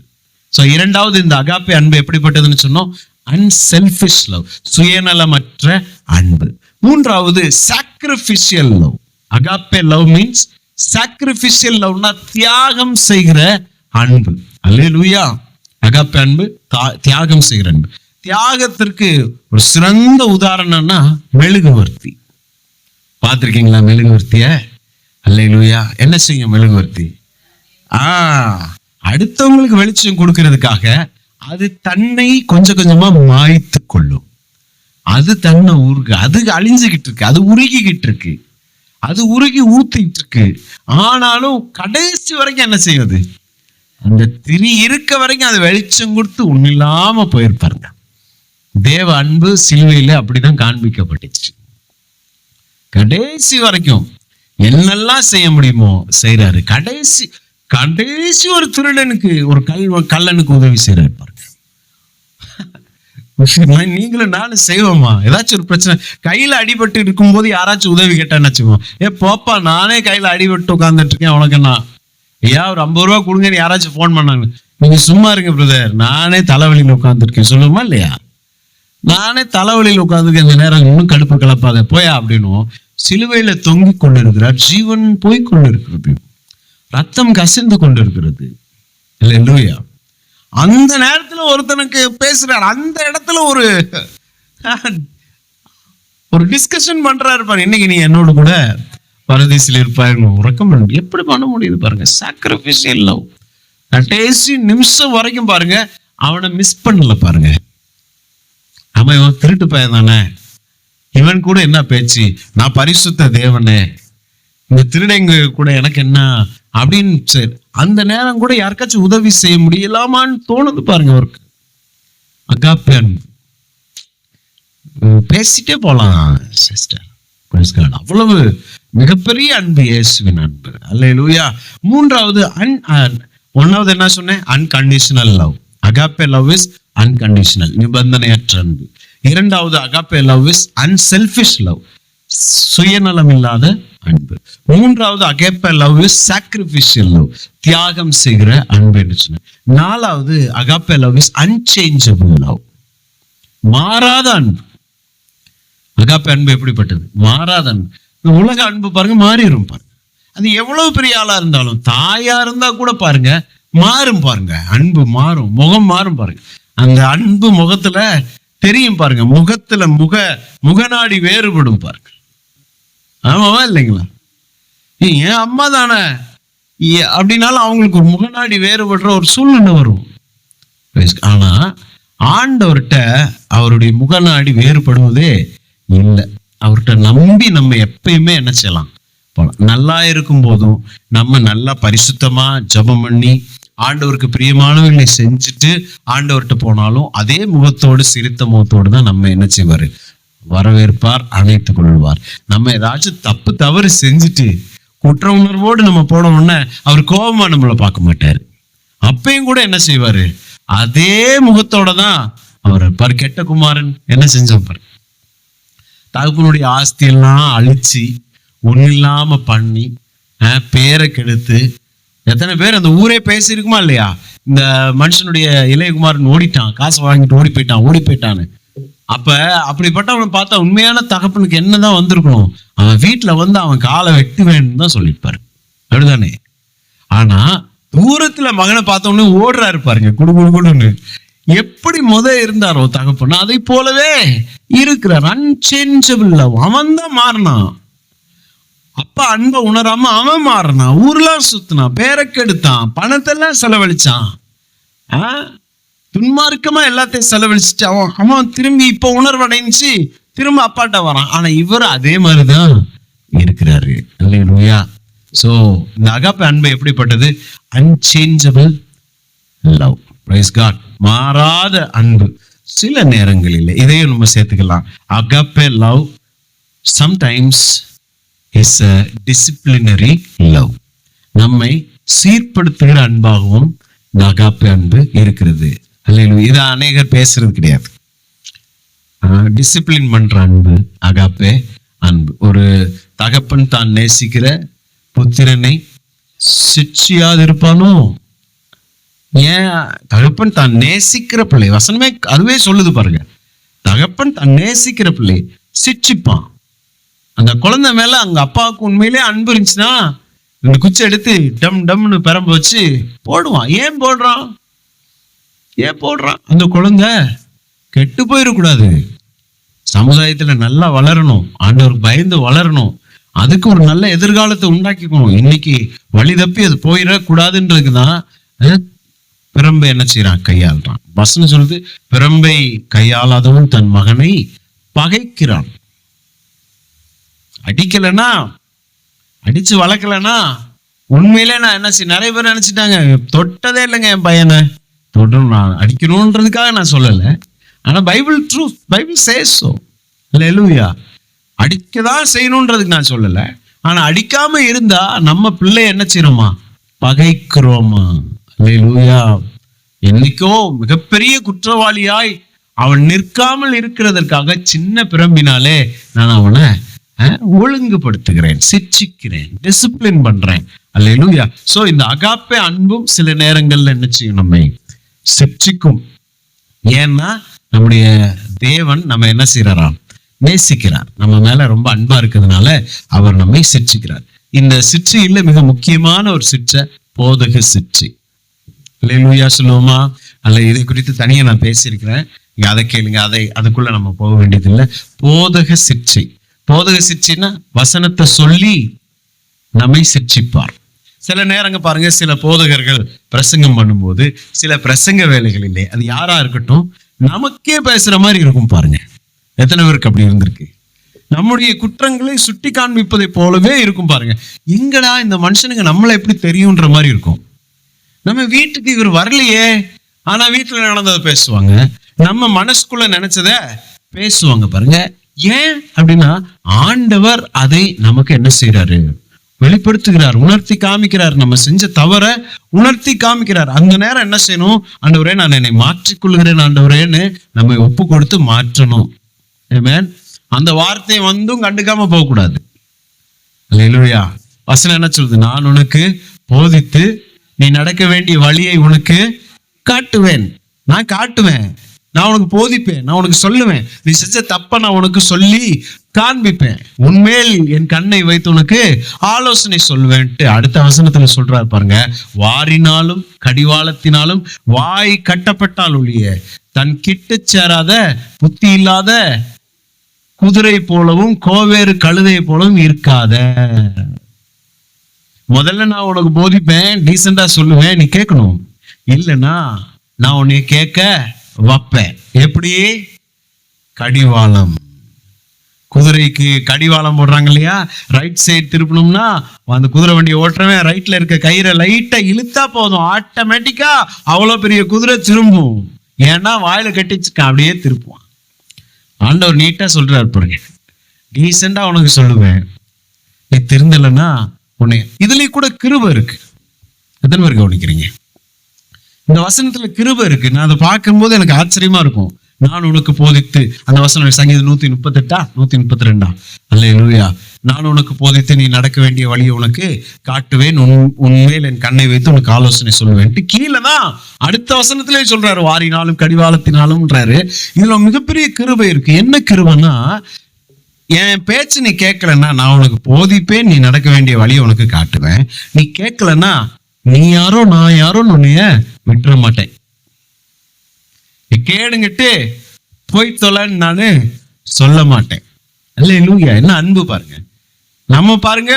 சோ இரண்டாவது, இந்த அகாப்பே அன்பு எப்படிப்பட்டதுன்னு சொன்னோம்? அன்செல்ஃபிஷ் லவ், சுயநலமற்ற அன்பு. மூன்றாவது sacrificial love. Agape love means sacrificial லவ்னா தியாகம் செய்கிற அன்பு. அல்லேலூயா. அகாப்பே அன்பு தியாகம் செய்கிற அன்பு. தியாகத்திற்கு ஒரு சிறந்த உதாரணம்னா மெழுகுவர்த்தி. பார்த்திருக்கீங்களா மெழுகுவர்த்திய? அல்லேலூயா. என்ன செய்யும் மெழுகுவர்த்தி? அடுத்தவங்களுக்கு வெளிச்சம் கொடுக்கறதுக்காக அது தன்னை கொஞ்சம் கொஞ்சமா மாய்த்து கொள்ளும். அது தன்னை அது அழிஞ்சுகிட்டு இருக்கு, அது உருகிக்கிட்டு இருக்கு, அது உருகி ஊத்திட்டு இருக்கு. ஆனாலும் கடைசி வரைக்கும் என்ன செய்வது? அந்த திரி இருக்க வரைக்கும் அது வெளிச்சம் கொடுத்து ஒன்னில்லாம போயிருப்பாருங்க. தேவ அன்பு சிலுவையில அப்படிதான் காண்பிக்கப்பட்டுச்சு. கடைசி வரைக்கும் என்னெல்லாம் செய்ய முடியுமோ செய்யறாரு. கடைசி ஒரு திருடனுக்கு, ஒரு கள்ளனுக்கு உதவி செய்யறாரு பாருங்க. நீங்களும் நானும் செய்வோமா? ஏதாச்சும் ஒரு பிரச்சனை கையில அடிபட்டு இருக்கும் போது யாராச்சும் உதவி கேட்டான்னு வச்சுக்கோம், போப்பா நானே கையில அடிபட்டு உட்காந்துட்டு இருக்கேன், உனக்கு என்ன ஐயா ஒரு 50 ரூபா கொடுங்கன்னு யாராச்சும் போன் பண்ணாங்க, நீங்க சும்மா இருங்க பிரதர், நானே தலைவலியில உட்காந்துருக்கேன் சொல்லுமா இல்லையா? நானே தலைவலியில் உட்காந்துருக்கேன், இந்த நேரம் இன்னும் கடுப்பு கலப்பாத போயா அப்படின்னும். சிலுவையில தொங்கி கொண்டிருக்கிறார், ஜீவன் போய் கொண்டிருக்கிறது, ரத்தம் கசிந்து கொண்டிருக்கிறது. இல்லையா? அந்த நேரத்துல ஒருத்தனுக்கு பேசுறாரு, அந்த இடத்துல ஒரு டிஸ்கஷன் பண்றாரு பாருங்க. இன்னைக்கு நீ என்னோட கூட பரதேசில் இருப்பாருன்னு உறக்கம் எப்படி பண்ண முடியுது பாருங்க. Sacrificial love. கடைசி நிமிஷம் வரைக்கும் பாருங்க, அவனை மிஸ் பண்ணல பாருங்க. அவன் இவன் திருட்டு பையன் தானே, இவன் கூட என்ன பேச்சு, நான் பரிசுத்த தேவனே, இந்த திருடங்க கூட எனக்கு என்ன அப்படின்னு சரி, அந்த நேரம் கூட யாருக்காச்சும் உதவி செய்ய முடியலாமான்னு தோணுது பாருங்க அவருக்கு. அகாப்பே அன்பு. பேசிட்டே போலாம் சிஸ்டர். அவ்வளவு மிகப்பெரிய அன்பு இயேசுவின் அன்பு. அல்லேலூயா. மூன்றாவது ஒன்னாவது என்ன சொன்னேன்? Unconditional love. Agape love is unconditional, நிபந்தனையற்ற அன்பு. இரண்டாவது agape love is unselfish love, சுயநலம் இல்லாத அன்பு. மூன்றாவது agape love is sacrificial love, தியாகம் செய்கிற அன்பு என்று சொன்னேன். நாலாவது agape love is unchangeable love, மாறாத அன்பு. அகாப்பே அன்பு எப்படிப்பட்டது? மாறாத அன்பு. உலக அன்பு பாருங்க மாறிடும் பாருங்க. அது எவ்வளவு பெரிய ஆளா இருந்தாலும், தாயா இருந்தா கூட பாருங்க மாறும் பாருங்க, அன்பு மாறும், முகம் மாறும் பாருங்க. அந்த அன்பு முகத்துல தெரியும் பாருங்க, முகத்துல முகநாடி வேறுபடும் பாருங்க. ஆமாவா இல்லைங்களா? என் அம்மா தானே அப்படின்னாலும் அவங்களுக்கு ஒரு முகநாடி வேறுபடுற ஒரு சூழ்நிலை வரும். ஆனா ஆண்டவர்கிட்ட அவருடைய முகநாடி வேறுபடுவதே இல்லை. அவர்கிட்ட நம்பி நம்ம எப்பயுமே என்ன செய்யலாம் போலாம். நல்லா இருக்கும் போதும் நம்ம நல்லா பரிசுத்தமா ஜெபம் பண்ணி ஆண்டவருக்கு பிரியமானவர்களை செஞ்சுட்டு ஆண்டவர்கிட்ட போனாலும் அதே முகத்தோடு சிரித்த முகத்தோடு தான் நம்ம என்ன செய்வாரு, வரவேற்பார், அணைத்துக் கொள்வார். நம்ம ஏதாச்சும் தப்பு தவறு செஞ்சுட்டு குற்ற உணர்வோடு நம்ம போனோம்னா அவர் கோபமா நம்மளை பார்க்க மாட்டாரு. அப்பயும் கூட என்ன செய்வாரு, அதே முகத்தோட தான் அவர் இருப்பார். கெட்ட குமாரன் என்ன செஞ்சான் பாரு, தகப்பனுடைய ஆஸ்தியெல்லாம் அழிச்சு ஒன்றும் இல்லாம பண்ணி பேரை கெடுத்து, எத்தனை பேர் அந்த ஊரே பேசியிருக்குமா இல்லையா, இந்த மனுஷனுடைய இளையகுமாரன் ஓடிட்டான், காசு வாங்கிட்டு ஓடி போயிட்டான்னு. அப்ப அப்படிப்பட்டவனை பார்த்தா உண்மையான தகப்பனுக்கு என்னதான் வந்திருக்கணும், அவன் வீட்டுல வந்து அவன் காலை வெட்டுவேன்னு தான் சொல்லியிருப்பாரு, அப்படிதானே? ஆனா தூரத்துல மகனை பார்த்த உடனே ஓடுறாரு பாருங்க, குடுன்னு. எப்படி இருந்தாரோ தகப்பன், அதை போலவே இருக்கிறார். Unchangeable love. அவன் தான் மாறினான். அப்பா அன்பை உணராம அவன் மாறினான். ஊர்லாம் சுத்தினான், பேரை கெடுத்தான், பணத்தெல்லாம் செலவழிச்சான், துன்மார்க்கமா எல்லாத்தையும் செலவழிச்சுட்டு அவன் திரும்பி இப்ப உணர்வடைஞ்சு திரும்ப அப்பாட்ட வரான். ஆனா இவர் அதே மாதிரிதான் இருக்கிறாரு. அல்லேலூயா. சோ இந்த அகாப்பே அன்பு எப்படிப்பட்டது? Unchangeable love. Praise God. மாறாத அன்பு. சில நேரங்களில் இதையும் நம்ம சேர்த்துக்கலாம். Agape love sometimes is a disciplinary love. நம்மை சீர்படுத்துகிற அன்பாகவும் இந்த அகாப்பே அன்பு இருக்கிறது. அல்லேலூயா. இதை அநேகர் பேசுறது கிடையாது. டிசிப்ளின் பண்ற அன்பு அகாப்பே அன்பு. ஒரு தகப்பன் தான் நேசிக்கிற புத்திரனை சிட்சியாது இருப்பானோ? ஏன்? தகப்பன் தான் நேசிக்கிற பிள்ளை, வசனமே அதுவே சொல்லுது பாருங்க, தகப்பன் தான் நேசிக்கிற பிள்ளை சிட்சிப்பான். அந்த குழந்தை மேல அங்க அப்பாவுக்கு உண்மையிலே அன்பு இருந்துச்சுன்னா இந்த குச்சி எடுத்து டம் டம்னு பெரம்பு வச்சு போடுவான். ஏன் போடுறான்? அந்த குழந்தை கெட்டு போயிடக்கூடாது, சமுதாயத்துல நல்லா வளரணும், ஆண்டவருக்கு பயந்து வளரணும், அதுக்கு ஒரு நல்ல எதிர்காலத்தை உண்டாக்கிக்கணும். இன்னைக்கு வழி தப்பி அது போயிடக்கூடாதுன்றதுக்குதான் பிரம்பை என்ன செய்யறான், கையாளுறான். வசனம் சொல்லுது, பிரம்பை கையாளாதவன் தன் மகனை பகைக்கிறான். அடிக்கலன்னா, அடிச்சு வளர்க்கலன்னா உண்மையிலே நான் என்ன செய்ய, நிறைய பேர் நினைச்சிட்டாங்க தொட்டதே இல்லைங்க என் பையனை, தொடரும் நான் அடிக்கணும்ன்றதுக்காக நான் சொல்லலை. ஆனா Bible truth, Bible says so. Hallelujah. அடிக்கதான் செய்யணும்ன்றதுக்கு நான் சொல்லலை. ஆனா அடிக்காம இருந்தா நம்ம பிள்ளை என்ன செய்யறோமா, பகைக்கிறோமா. அல்லேலூயா. என்னைக்கோ மிகப்பெரிய குற்றவாளியாய் அவன் நிற்காமல் இருக்கிறதற்காக சின்ன பிரம்பினாலே நான் அவனை ஒழுங்குபடுத்துகிறேன், சிட்சிக்கிறேன், டிசிப்ளின் பண்றேன். அல்லேலூயா. சோ இந்த அகாப்பே அன்பும் சில நேரங்கள்ல என்ன செய்யும், நம்மை சிட்சிக்கும். ஏன்னா நம்முடைய தேவன் நம்ம என்ன செய்யறாராம், நேசிக்கிறார். நம்ம மேல ரொம்ப அன்பா இருக்கிறதுனால அவர் நம்மை சிட்சிக்கிறார். இந்த சிட்சையில மிக முக்கியமான ஒரு சிட்சை போதக சிட்சை. அல்லேலூயா சொல்லுவோமா? அல்ல, இதை குறித்து தனியா நான் பேசியிருக்கிறேன், அதை கேளுங்க. அதுக்குள்ள நம்ம போக வேண்டியது இல்லை. போதக சிட்சை. போதக சிட்சைன்னா வசனத்தை சொல்லி நம்மை சிட்சிப்பார். சில நேரங்க பாருங்க, சில போதகர்கள் பிரசங்கம் பண்ணும்போது சில பிரசங்க வேலைகள் இல்லை, அது யாரா இருக்கட்டும் நமக்கே பேசுற மாதிரி இருக்கும் பாருங்க. எத்தனை பேருக்கு அப்படி இருந்திருக்கு? நம்முடைய குற்றங்களை சுட்டி காண்பிப்பதை போலவே இருக்கும் பாருங்க. எங்கடா இந்த மனுஷனுக்கு நம்மளை எப்படி தெரியும்ன்ற மாதிரி இருக்கும். நம்ம வீட்டுக்கு இவர் வரலையே, ஆனா வீட்டுல நடந்ததை பேசுவாங்க, நம்ம மனசுக்குள்ள நினைச்சத பேசுவாங்க பாருங்க. ஏன் அப்படின்னா ஆண்டவர் அதை நமக்கு என்ன செய்யறாரு, வெளிப்படுத்துகிறார், உணர்த்தி காமிக்கிறார். நம்ம செஞ்ச தவற உணர்த்தி காமிக்கிறார். அந்த நேரம் என்ன செய்யணும், ஆண்டவரே நான் என்னை மாற்றிக்கொள்கிறேன் ஆண்டவரேன்னு நம்ம ஒப்பு கொடுத்து மாற்றணும். ஆமென். அந்த வார்த்தையை வந்தும் கண்டுக்காம போக கூடாது. அல்லேலூயா. வசனம் என்ன சொல்லுது, நான் உனக்கு போதித்து நீ நடக்க வேண்டிய வழியை உனக்கு காட்டுவேன். நான் காட்டுவேன், நான் உனக்கு போதிப்பேன், நான் உனக்கு சொல்லுவேன், நீ செஞ்ச தப்ப நான் உனக்கு சொல்லி காண்பிப்பேன், உன்மேல் என் கண்ணை வைத்து உனக்கு ஆலோசனை சொல்வேன்ட்டு அடுத்த வசனத்துல சொல்றாரு பாருங்க. வாரினாலும் கடிவாளத்தினாலும் வாய் கட்டப்பட்டால் ஒழிய தன் கிட்ட சேராத புத்தி இல்லாத குதிரை போலவும் கோவேறு கழுதை போலவும் இருக்காத. முதல்ல நான் உனக்கு போதிப்பேன், டீசெண்டா சொல்லுவேன், நீ கேட்கணும். இல்லைன்னா நான் உன்னை கேட்க வைப்பேன். எப்படி? கடிவாளம். குதிரைக்கு கடிவாளம் போடுறாங்க இல்லையா? ரைட் சைடு திருப்பணும்னா அந்த குதிரை வண்டியை ஓட்டுறவன் ரைட்ல இருக்க கயிறை லைட்டா இழுத்தா போதும், ஆட்டோமேட்டிக்கா அவ்வளவு பெரிய குதிரை திரும்பும். ஏன்னா வாயில கட்டிச்சுக்கான், அப்படியே திருப்புவான். ஆண்டவர் நீட்டா சொல்றாரு பாருங்க, டீசெண்டா உனக்கு சொல்லுவேன், நீ திருந்தலைன்னா உன்னை. இதுலயும் கூட கிருபை இருக்கு. எத்தனை பேர் கவனிக்கிறீங்க? இந்த வசனத்துல கிருபை இருக்கு. நான் அதை பார்க்கும்போது எனக்கு ஆச்சரியமா இருக்கும். நான் உனக்கு போதித்து, அந்த வசனம் சங்கீதம் 138 132, அல்லேலூயா. நான் உனக்கு போதித்து நீ நடக்க வேண்டிய வழியை உனக்கு காட்டுவேன், உன்மேல் என் கண்ணை வைத்து உனக்கு ஆலோசனை சொல்லுவேன். கீழே தான் அடுத்த வசனத்திலே சொல்றாரு, வாரினாலும் கடிவாளத்தினாலும்ன்றாரு. இதுல மிகப்பெரிய கிருபை இருக்கு. என்ன கிருபைன்னா, என் பேச்சு நீ கேட்கலன்னா நான் உனக்கு போதிப்பேன், நீ நடக்க வேண்டிய வழியை உனக்கு காட்டுவேன். நீ கேட்கலன்னா நீ யாரோ நான் யாரோன்னு உன்னைய விட்டுற மாட்டேன். கேடுங்கிட்டு போய் தொலைன்னு நானு சொல்ல மாட்டேன். அல்லேலூயா. என்ன அன்பு பாருங்க. நம்ம பாருங்க,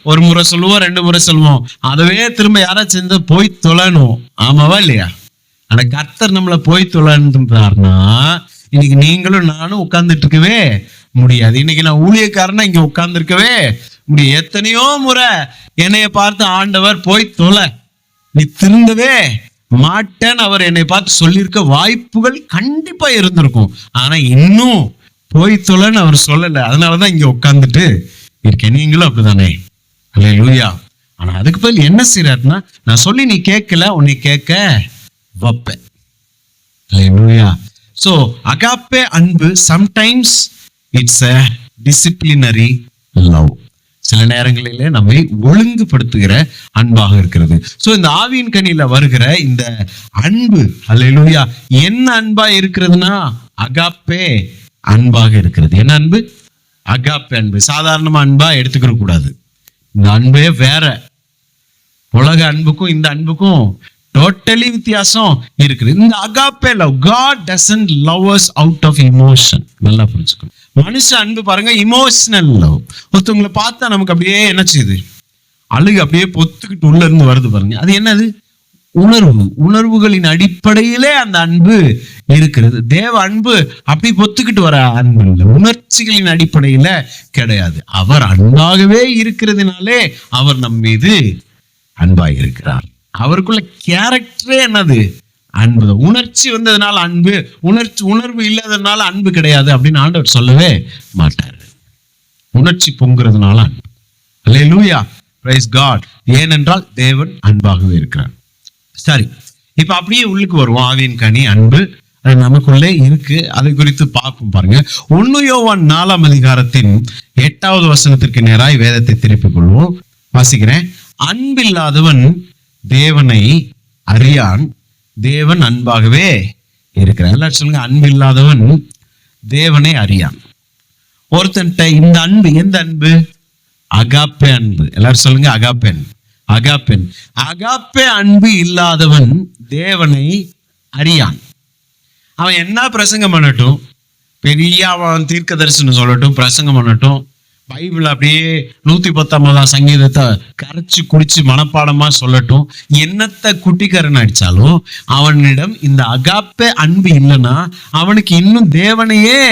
ஒரு முறை சொல்லுவோம், 2 முறை சொல்லுவோம், அதவே திரும்ப யாராச்சும் சேர்ந்து போய் தொலைணும். ஆமாவா இல்லையா? ஆனா கர்த்தர் நம்மளை போய் தொலைன்றாருன்னா இன்னைக்கு நீங்களும் நானும் உட்கார்ந்துட்டு இருக்கவே முடியாது. இன்னைக்கு நான் ஊழியக்காரனா இங்க உட்கார்ந்து இருக்கவே முடியும். எத்தனையோ முறை என்னைய பார்த்து ஆண்டவர் போய் தொலை, நீ திருந்தவே மாட்டேன்னு அவர் என்னை பார்த்து சொல்லியிருக்க வாய்ப்புகள் கண்டிப்பா இருந்திருக்கும். ஆனா இன்னும் போய் தொலைன்னு அவர் சொல்லல. அதனாலதான் இங்க உட்கார்ந்துட்டு இருக்கேன். நீங்களும் அப்படிதானே? அல்லேலூயா. ஆனா அதுக்கு பதில் என்ன செய்யறாருன்னா, நான் சொல்லி நீ கேட்கல, உன்னை கேட்க வைப்பேன். அல்லேலூயா. சோ அகாப்பே அன்பு sometimes it's a disciplinary love. சில நேரங்களிலே நம்மை ஒழுங்குபடுத்துகிற அன்பாக இருக்கிறது. சோ இந்த ஆவியின் கனியில வருகிற இந்த அன்பு, அல்லேலூயா, என்ன அன்பா இருக்கிறதுனா அகாப்பே அன்பாக இருக்கிறது. என்ன அன்பு? அகாப்பே அன்பு. சாதாரணமா அன்பா எடுத்துக்கிற கூடாது. இந்த அன்பே வேற. உலக அன்புக்கும் இந்த அன்புக்கும் டோட்டலி வித்தியாசம் இருக்குது. இந்த agape love, God doesn't love us out of emotion. நல்லா புரிஞ்சுக்கணும். மனுஷ அன்பு பாருங்க இமோஷனல் லவ். ஒருத்தவங்களை பார்த்தா நமக்கு அப்படியே என்ன செய்யுது? அழுகு அப்படியே பொத்துக்கிட்டு உள்ள இருந்து வருது பாருங்க. அது என்னது? உணர்வுகளின் அடிப்படையிலே அந்த அன்பு இருக்கிறது. தேவ அன்பு அப்படி பொத்துக்கிட்டு வர அன்பு இல்லை, உணர்ச்சிகளின் அடிப்படையில கிடையாது. அவர் அன்பாகவே இருக்கிறதுனாலே அவர் நம் மீது அன்பாக இருக்கிறார். அவருக்குள்ள கேரக்டரே என்னது? அன்பு. உணர்ச்சி வந்ததுனால அன்பு, உணர்வு இல்லாததுனால அன்பு கிடையாது அப்படின்னு ஆண்டவர் சொல்லவே மாட்டார். உணர்ச்சி பொங்குறதுனால அன்பு. அல்லேலூயா, பிரைஸ் காட். ஏனென்றால் தேவன் அன்பாகவே இருக்கிறார். சரி, இப்ப அப்படியே உள்ளுக்கு வருவோம். ஆவியின் கனி அன்பு நமக்குள்ளே இருக்கு. அதை குறித்து பார்ப்போம் பாருங்க. 1 யோவான் 4ஆம் அதிகாரத்தின் 8வது வசனத்திற்கு நேராய் வேதத்தை திருப்பிக் கொள்வோம். வாசிக்கிறேன். அன்பில்லாதவன் தேவனை அறியான், தேவன் அன்பாகவே இருக்கிறார். எல்லாரும் சொல்லுங்க, அன்பில்லாதவன் தேவனை அறியான். ஒருத்தன்ட்ட இந்த அன்பு, எந்த அன்பு? அகாப்பே அன்பு. எல்லாரும் சொல்லுங்க, அகாப்பே அன்பு. அகாப்பே அன்பு இல்லாதவன் தேவனை அறியான். அவன் என்ன பிரசங்கம் பண்ணட்டும், பெரிய அவன் தீர்க்க தரிசனம் சொல்லட்டும், பிரசங்கம் பண்ணட்டும், பைபிள் அப்படியே 119ஆம் சங்கீதத்தை கரைச்சு குடிச்சு மனப்பாடமா சொல்லட்டும், என்னத்தை குட்டிக்கரன் அடிச்சாலும் அவனிடம் இந்த அகாப்பே அன்பு இல்லைன்னா அவனுக்கு இன்னும் தேவனையே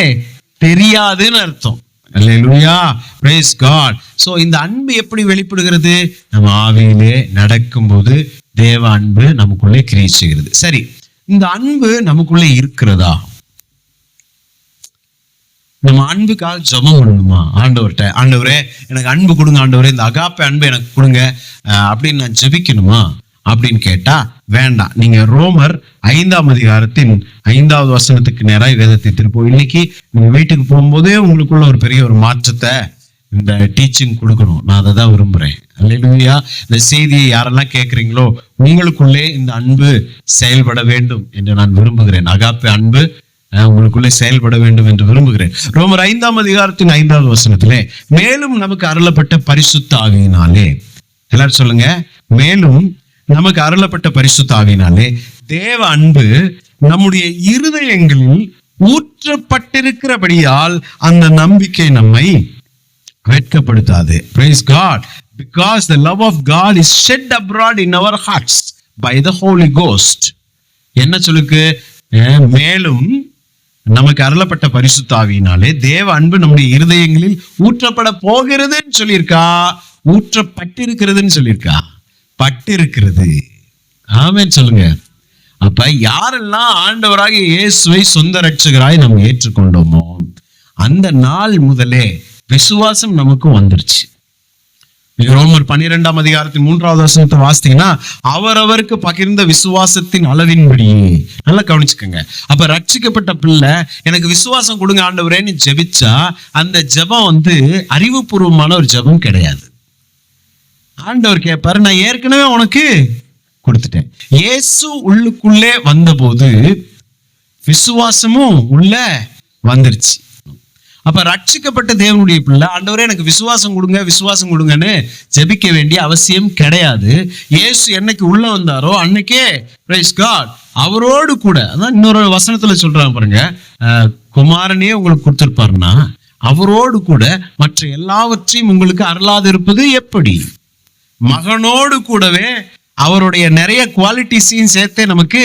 தெரியாதுன்னு அர்த்தம். அல்லேலூயா, பிரைஸ் காட். சோ இந்த அன்பு எப்படி வெளிப்படுகிறது? நம்ம ஆவியிலே நடக்கும்போது தேவ அன்பு நமக்குள்ளே கிரியை செய்கிறது. சரி, இந்த அன்பு நமக்குள்ளே இருக்கிறதா? நம்ம அன்புக்காக ஜெபம் பண்ணணுமா? ஆண்டவர்கிட்ட, ஆண்டவரே எனக்கு அன்பு கொடுங்க, ஆண்டவரே இந்த அகாப்பே அன்பு எனக்கு கொடுங்க அப்படின்னு நான் ஜெபிக்கணுமா அப்படின்னு கேட்டா வேண்டாம். நீங்க ரோமர் 5ஆம் அதிகாரத்தின் 5வது வசனத்துக்கு நேராக வேதத்தை திருப்போம். இன்னைக்கு நீங்க வீட்டுக்கு போகும்போதே உங்களுக்குள்ள ஒரு பெரிய ஒரு மாற்றத்தை இந்த டீச்சிங் கொடுக்கணும். நான் அதை தான் விரும்புறேன். அல்லேலூயா. இந்த செய்தியை யாரெல்லாம் கேட்குறீங்களோ உங்களுக்குள்ளே இந்த அன்பு செயல்பட வேண்டும் என்று நான் விரும்புகிறேன். அகாப்பே அன்பு உங்களுக்குள்ளே செயல்பட வேண்டும் என்று விரும்புகிறேன். ரோமர் 5ஆம் அதிகாரத்தின் 5வது வசனத்திலே, மேலும் நமக்கு அருளப்பட்ட பரிசுத்த ஆவியினாலே, எல்லாரும் சொல்லுங்க, மேலும் நமக்கு அருளப்பட்ட பரிசுத்த ஆவியினாலே தேவ அன்பு நம்முடைய இருதயங்களில் ஊற்றப்பட்டிருக்கிறபடியால் அந்த நம்பிக்கை நம்மை வெட்கப்படுத்தாது. Praise God. Because the love of God is shed abroad in our hearts by the Holy Ghost. என்ன சொல்லுக்கு? மேலும் நமக்கு அருளப்பட்ட பரிசுத்த ஆவியினாலே தேவ அன்பு நம்முடைய இருதயங்களில் ஊற்றப்பட போகிறதுன்னு சொல்லியிருக்கா, ஊற்றப்பட்டிருக்கிறதுன்னு சொல்லியிருக்கா? பட்டிருக்கிறது. ஆமென் சொல்லுங்க. அப்ப யாரெல்லாம் ஆண்டவராகிய இயேசுவை சொந்த ரட்சகராய் நம்ம ஏற்றுக்கொண்டோமோ அந்த நாள் முதலே விசுவாசம் நமக்கு வந்துருச்சு. ரோமர் 12ஆம் அதிகாரத்தின் 3வது வசனத்தை வாசித்தீங்கன்னா, அவரவருக்கு பகிர்ந்த விசுவாசத்தின் அளவின்படியே. நல்லா கவனிச்சுக்கோங்க. அப்ப ரட்சிக்கப்பட்ட பிள்ளை எனக்கு விசுவாசம் கொடுங்க ஆண்டவரேன்னு ஜெபிச்சா அந்த ஜெபம் அறிவுபூர்வமான ஒரு ஜெபம் கிடையாது. ஆண்டவர் கேட்பாரு, நான் ஏற்கனவே உனக்கு கொடுத்துட்டேன். இயேசு உள்ளுக்குள்ளே வந்தபோது விசுவாசமும் உள்ள வந்துருச்சு. அப்ப ரட்சிக்கப்பட்ட தேவனுடைய பிள்ளை ஆண்டவரே எனக்கு விசுவாசம் கொடுங்க விசுவாசம் கொடுங்கன்னு ஜெபிக்க வேண்டிய அவசியம் கிடையாது. இயேசு என்னைக்கு உள்ள வந்தாரோ அன்னைக்கே பிரைஸ் காட் அவரோடு கூட, அதான் இன்னொரு வசனத்துல சொல்றாங்க பாருங்க, குமாரனே உங்களுக்கு கொடுத்திருப்பாருன்னா அவரோடு கூட மற்ற எல்லாவற்றையும் உங்களுக்கு அருளாது இருப்பது எப்படி? மகனோடு கூடவே அவருடைய நிறைய குவாலிட்டிஸையும் சேர்த்தே நமக்கு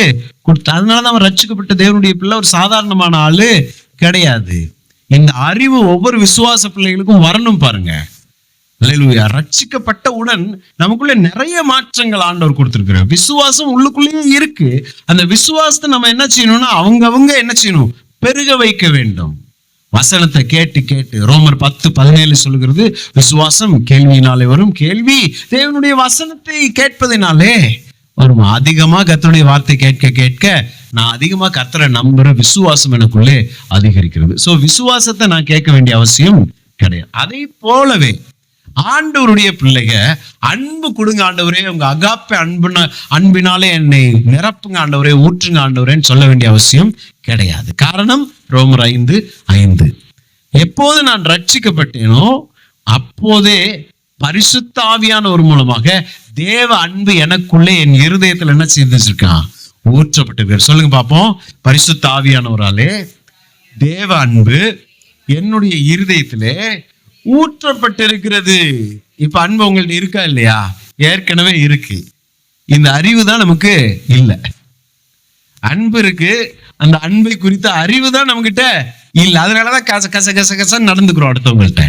கொடுத்த. அதனாலதான் அவர் ரட்சிக்கப்பட்ட தேவனுடைய பிள்ளை ஒரு சாதாரணமான ஆளு கிடையாது. இந்த அறிவு ஒவ்வொரு விசுவாச பிள்ளைகளுக்கும் வரணும் பாருங்க. அல்லேலூயா. ரட்சிக்கப்பட்டவுடன் நமக்குள்ள நிறைய மாற்றங்கள் ஆண்டவர் கொடுத்திருக்கிறார். விசுவாசம் உள்ளுக்குள்ளேயே இருக்கு. அந்த விசுவாசத்தை நம்ம என்ன செய்யணும்னா அவங்க என்ன செய்யணும்? பெருக வைக்க வேண்டும். வசனத்தை கேட்டு கேட்டு ரோமர் 10:17 சொல்லுகிறது, விசுவாசம் கேள்வியினாலே வரும், கேள்வி தேவனுடைய வசனத்தை கேட்பதினாலே வரும். அதிகமா கர்த்தருடைய வார்த்தை கேட்க கேட்க நான் அதிகமா கர்த்தரை நம்புற விசுவாசம் எனக்குள்ளே அதிகரிக்கிறது. சோ விசுவாசத்தை நான் கேட்க வேண்டிய அவசியம் கிடையாது. அதே போலவே ஆண்டவருடைய பிள்ளைக அன்பு கொடுங்க ஆண்டவரே, உங்க அகாப்பே அன்பினாலே என்னை நிரப்புங்க ஆண்டவரே, ஊற்றுங்க ஆண்டவரேன்னு சொல்ல வேண்டிய அவசியம் கிடையாது. காரணம் ரோமர் 5:5. எப்போது நான் ரட்சிக்கப்பட்டேனோ அப்போதே பரிசுத்த ஆவியானவர் மூலமாக தேவ அன்பு எனக்குள்ளே என் இருதயத்துல என்ன செய்திருக்கான்? ஊற்றப்பட்டிருக்கார். சொல்லுங்க பாப்போம். பரிசுத்த ஆவியானவராலே தேவ அன்பு என்னுடைய இருதயத்திலே ஊற்றப்பட்டிருக்கிறது. இப்ப அன்பு உங்கள்ட்ட இருக்கா இல்லையா? ஏற்கனவே இருக்கு. இந்த அறிவு தான் நமக்கு இல்லை. அன்பு இருக்கு, அந்த அன்பை குறித்த அறிவு தான் நம்ம கிட்ட இல்லை. அதனாலதான் கச நடந்துக்கிறோம் அடுத்தவங்கள்ட்ட.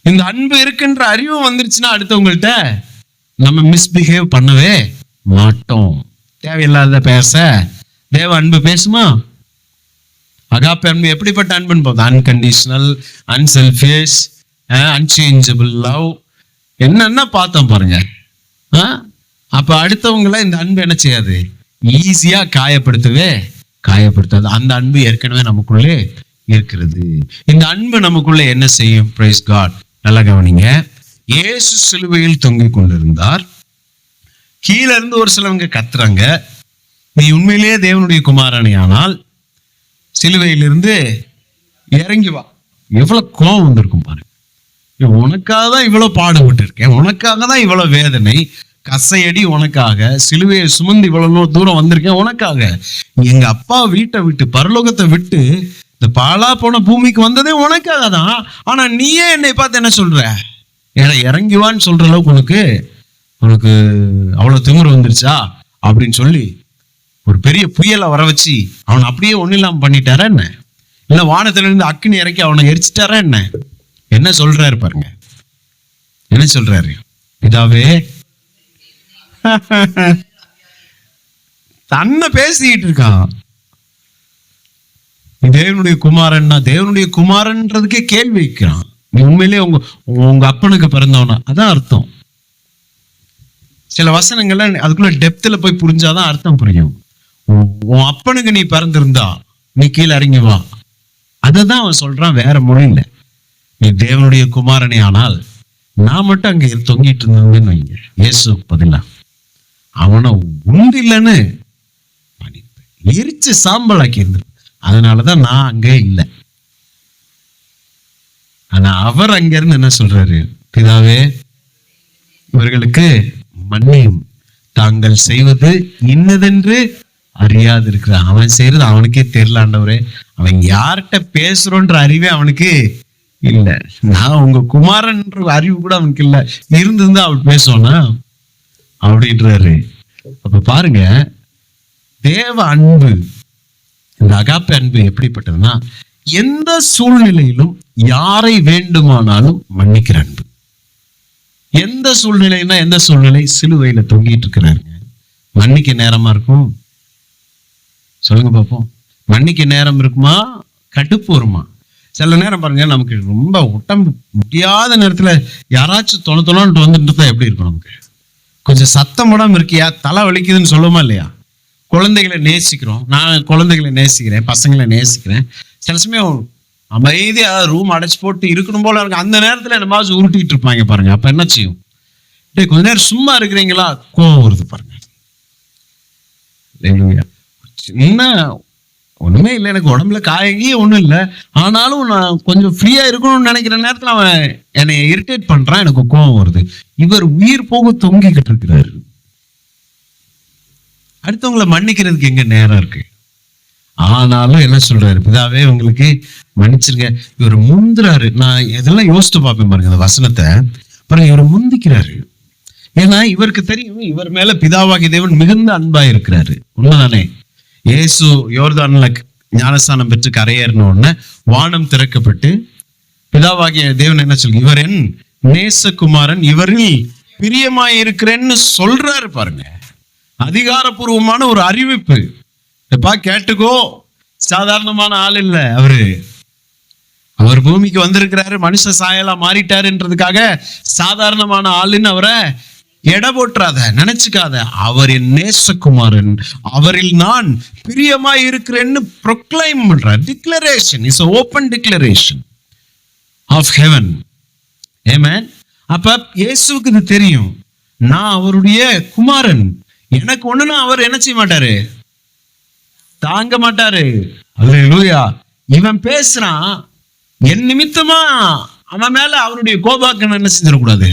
இந்த அன்பு இருக்குன்ற அறிவு வந்துருச்சுன்னா அடுத்தவங்கள்ட்ட நம்ம மிஸ்பிஹேவ் பண்ணவே மாட்டோம். தேவையில்லாத பேச தேவ அன்பு பேசுமா? அகாப்பே அன்பு எப்படிப்பட்ட அன்புன்னு பார்த்தோம். அன்கண்டிஷனல், அன்செல்ஃபிஷ், அன்சேஞ்சபிள் லவ் என்னன்னா பார்த்தோம் பாருங்க. அப்ப அடுத்தவங்கள இந்த அன்பு என்ன செய்யாது? ஈஸியா காயப்படுத்தாது. அந்த அன்பு ஏற்கனவே நமக்குள்ளே இருக்கிறது. இந்த அன்பு நமக்குள்ளே என்ன செய்யும்? Praise God. நல்லா கவனிங்க. இயேசு சிலுவையில் தொங்கிக் கொண்டிருந்தார். கீழே இருந்து ஒரு சிலவங்க கத்துறாங்க, நீ உண்மையிலேயே தேவனுடைய குமாரனே ஆனால் சிலுவையிலிருந்து இறங்கி வா. எவ்வளவு கோபம் வந்திருக்கும் பாருங்க. உனக்காக தான் இவ்வளவு பாடுபட்டு இருக்கேன், உனக்காக தான் இவ்வளவு வேதனை, கசையடி உனக்காக, சிலுவையை சுமந்து இவ்வளவு தூரம் வந்திருக்கேன் உனக்காக. எங்க அப்பா வீட்டை விட்டு பரலோகத்தை விட்டு இந்த பாலா போன பூமிக்கு வந்ததே உனக்காக தான். ஆனா நீயே என்னை பார்த்து என்ன சொல்ற? ஏன்னா இறங்கிவான்னு சொல்ற அளவுக்கு உனக்கு அவ்வளவு திமிரு வந்துருச்சா அப்படின்னு சொல்லி ஒரு பெரிய புயலை வர வச்சு அவனை அப்படியே ஒன்னும் இல்லாம பண்ணிட்டாரா என்ன? இல்ல வானத்துல இருந்து அக்கினி இறக்கி அவனை எரிச்சிட்டாரா என்ன? என்ன சொல்றாரு பாருங்க. என்ன சொல்றாரு? பிதாவே, தன்னை பேசிக்கிட்டு இருக்கான். தேவனுடைய குமாரன்னா தேவனுடைய குமாரன்றதுக்கே கேள்வி வைக்கிறான். நீ உண்மையிலேயே உங்க அப்பனுக்கு பிறந்தவனா? அதான் அர்த்தம். சில வசனங்கள்ல அதுக்குள்ள டெப்த்ல போய் புரிஞ்சாதான் அர்த்தம் புரியும். உன் அப்பனுக்கு நீ பிறந்திருந்தா நீ கீழே இறங்கி வா. அததான் அவன் சொல்றான், வேற மொழியில. நீ தேவனுடைய குமாரனே ஆனால் நான் மட்டும் அங்க தொங்கிட்டு இருந்தேன்னு வைங்க, இயேசுக்கு பதிலா அவனை உண்டு இல்லைன்னு எரிச்சு சாம்பலாக்கி இருந்தேன். அதனாலதான் நான் அங்கே இல்லை. ஆனா அவர் அங்க இருந்து என்ன சொல்றாரு? பிதாவே, இவர்களுக்கு மன்னியும், தாங்கள் செய்வது இன்னதென்று அறியாது இருக்கிற. அவன் செய்யறது அவனுக்கே தெரியல ஆண்டவரே. அவன் யார்கிட்ட பேசுறோன்ற அறிவே அவனுக்கு இல்ல. நான் உங்க குமாரன்ற அறிவு கூட அவனுக்கு இல்ல. இருந்திருந்தா அவள் பேசுவானா அப்படின்றாரு. அப்ப பாருங்க, தேவ அன்பு, இந்த அகாப்பே அன்பு எப்படிப்பட்டதுன்னா, எந்த சூழ்நிலையிலும் யாரை வேண்டுமானாலும் மன்னிக்கிற அன்பு. எந்த சூழ்நிலைன்னா எந்த சூழ்நிலை? சிலுவையில தொங்கிட்டு இருக்கிறாருங்க. மன்னிக்க நேரமா இருக்கும்? சொல்லுங்க பார்ப்போம். மன்னிக்க நேரம் இருக்குமா? கடுப்பு வருமா? சில நேரம் பாருங்க, நமக்கு ரொம்ப உடம்பு முடியாத நேரத்துல யாராச்சும் தொணத்தொணன்ட்டு வந்துட்டு எப்படி இருக்கும்? நமக்கு கொஞ்சம் சத்தம் போடாம இருக்கியா, தலை வலிக்குதுன்னு சொல்லுமா இல்லையா? குழந்தைகளை நேசிக்கிறோம். நான் குழந்தைகளை நேசிக்கிறேன், பசங்களை நேசிக்கிறேன். சில சமயம் அமைதியா ரூம் அடைச்சு போட்டு இருக்கணும் போல இருக்கு. அந்த நேரத்துல என்ன மாதிரி உருட்டிட்டு இருப்பாங்க பாருங்க. அப்ப என்ன செய்யும்? கொஞ்ச நேரம் சும்மா இருக்கிறீங்களா, கோவம் வருது பாருங்க. என்ன ஒண்ணுமே இல்லை, எனக்கு உடம்புல காயங்கியே ஒண்ணும் இல்லை, ஆனாலும் நான் கொஞ்சம் ஃப்ரீயா இருக்கணும்னு நினைக்கிற நேரத்துல அவன் என்னை இரிட்டேட் பண்றான், எனக்கு கோவம் வருது. இவர் உயிர் போக தொங்கிக்கிட்டு இருக்கிறாரு. அடுத்தவங்களை மன்னிக்கிறதுக்கு எங்க நேரம் இருக்கு? ஆனாலும் என்ன சொல்றாரு? பிதாவே உங்களுக்கு மன்னிச்சிருங்க. இவர் முந்துறாரு. நான் இதெல்லாம் யோசித்து பார்ப்பேன் பாருங்க, அந்த வசனத்தை பாருங்க. இவர் முந்திக்கிறாரு. ஏன்னா இவருக்கு தெரியும், இவர் மேல பிதாவாகிய தேவன் மிகுந்த அன்பா இருக்கிறாரு. உண்மைதானே? இயேசு யோர்தான்ல ஞானஸ்தானம் பெற்று கரையேறின உடனே வானம் திறக்கப்பட்டு பிதாவாகிய தேவன் என்ன சொல்லு, இவர் என் நேசகுமாரன், இவரில் பிரியமாய் இருக்கிறேன்னு சொல்றாரு பாருங்க. அதிகாரப்பூர்வமான ஒரு அறிவிப்பு. எப்பா கேட்டுக்கோ, சாதாரணமான ஆள் இல்ல அவரு. அவர் பூமிக்கு வந்திருக்கிறாரு, மனுஷ சாயலா மாறிட்டாருன்றதுக்காக சாதாரணமான ஆளுன்னு அவரை எடை போட்டுறாத, நினைச்சுக்காத. அவர் என் நேசகுமாரன், அவரில் நான் பிரியமாய் இருக்கிறேன்னு ப்ரொக்ளைம் பண்றார். Declaration is open declaration of heaven. Amen. அப்ப இயேசுவுக்கு இது தெரியும், நான் அவருடைய குமாரன். எனக்கு ஒண்ணுன்னா அவர் என்ன செய்ய மாட்டாரு, தாங்க மாட்டாரு. அல்லேலூயா. இவன் பேசுறான், என் நிமித்தமா அவன் மேல அவருடைய கோபாக்கன் என்ன செஞ்சிடக்கூடாது,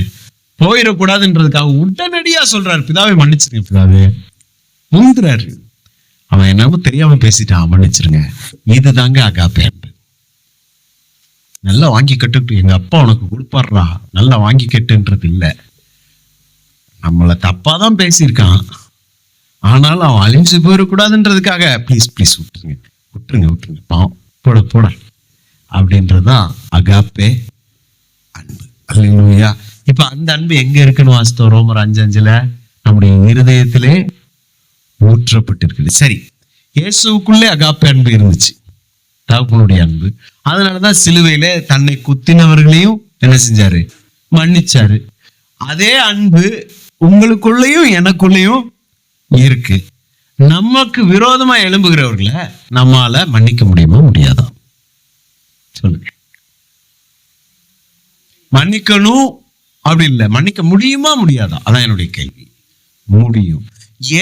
போயிடக்கூடாதுன்றதுக்காக உடனடியா சொல்றாரு, பிதாவை மன்னிச்சிருங்க. பிதாவே முந்துறாரு. அவன் என்னமோ தெரியாம பேசிட்டான், மன்னிச்சிருங்க. இதுதாங்க அகாப்பே அன்பு. நல்லா வாங்கி கட்டுட்டு எங்க அப்பா உனக்கு கொடுப்பாடுறா, நல்லா வாங்கி கட்டுன்றது இல்ல. நம்மள தப்பாதான் பேசியிருக்கான், ஆனாலும் அவன் அழிஞ்சு போயிடக்கூடாதுன்றதுக்காக ப்ளீஸ் ப்ளீஸ் விட்டுருங்க விட்டுருங்க விட்டுருங்க, பாவம் போட போட அப்படின்றதுதான் அகாப்பே அன்பு. அல்லேலூயா. இப்ப அந்த அன்பு எங்க இருக்குன்னு வாஸ்தவம் ரோமர் 5:5 நம்முடைய இருதயத்திலே ஊற்றப்பட்டிருக்குது. சரி, இயேசுக்குள்ளே அகாப்பே அன்பு இருந்துச்சு, தகப்பனுடைய அன்பு. அதனாலதான் சிலுவையில தன்னை குத்தினவர்களையும் என்ன செஞ்சாரு, மன்னிச்சாரு. அதே அன்பு உங்களுக்குள்ளேயும் எனக்குள்ளேயும் இருக்கு. நமக்கு விரோதமா எழும்புகிறவர்களை நம்மால மன்னிக்க முடியுமா, முடியாதா? சொல்லுங்க. மன்னிக்கணும் அப்படி இல்லை, மன்னிக்க முடியுமா, முடியாதா? அதான் என்னுடைய கேள்வி. முடியும்.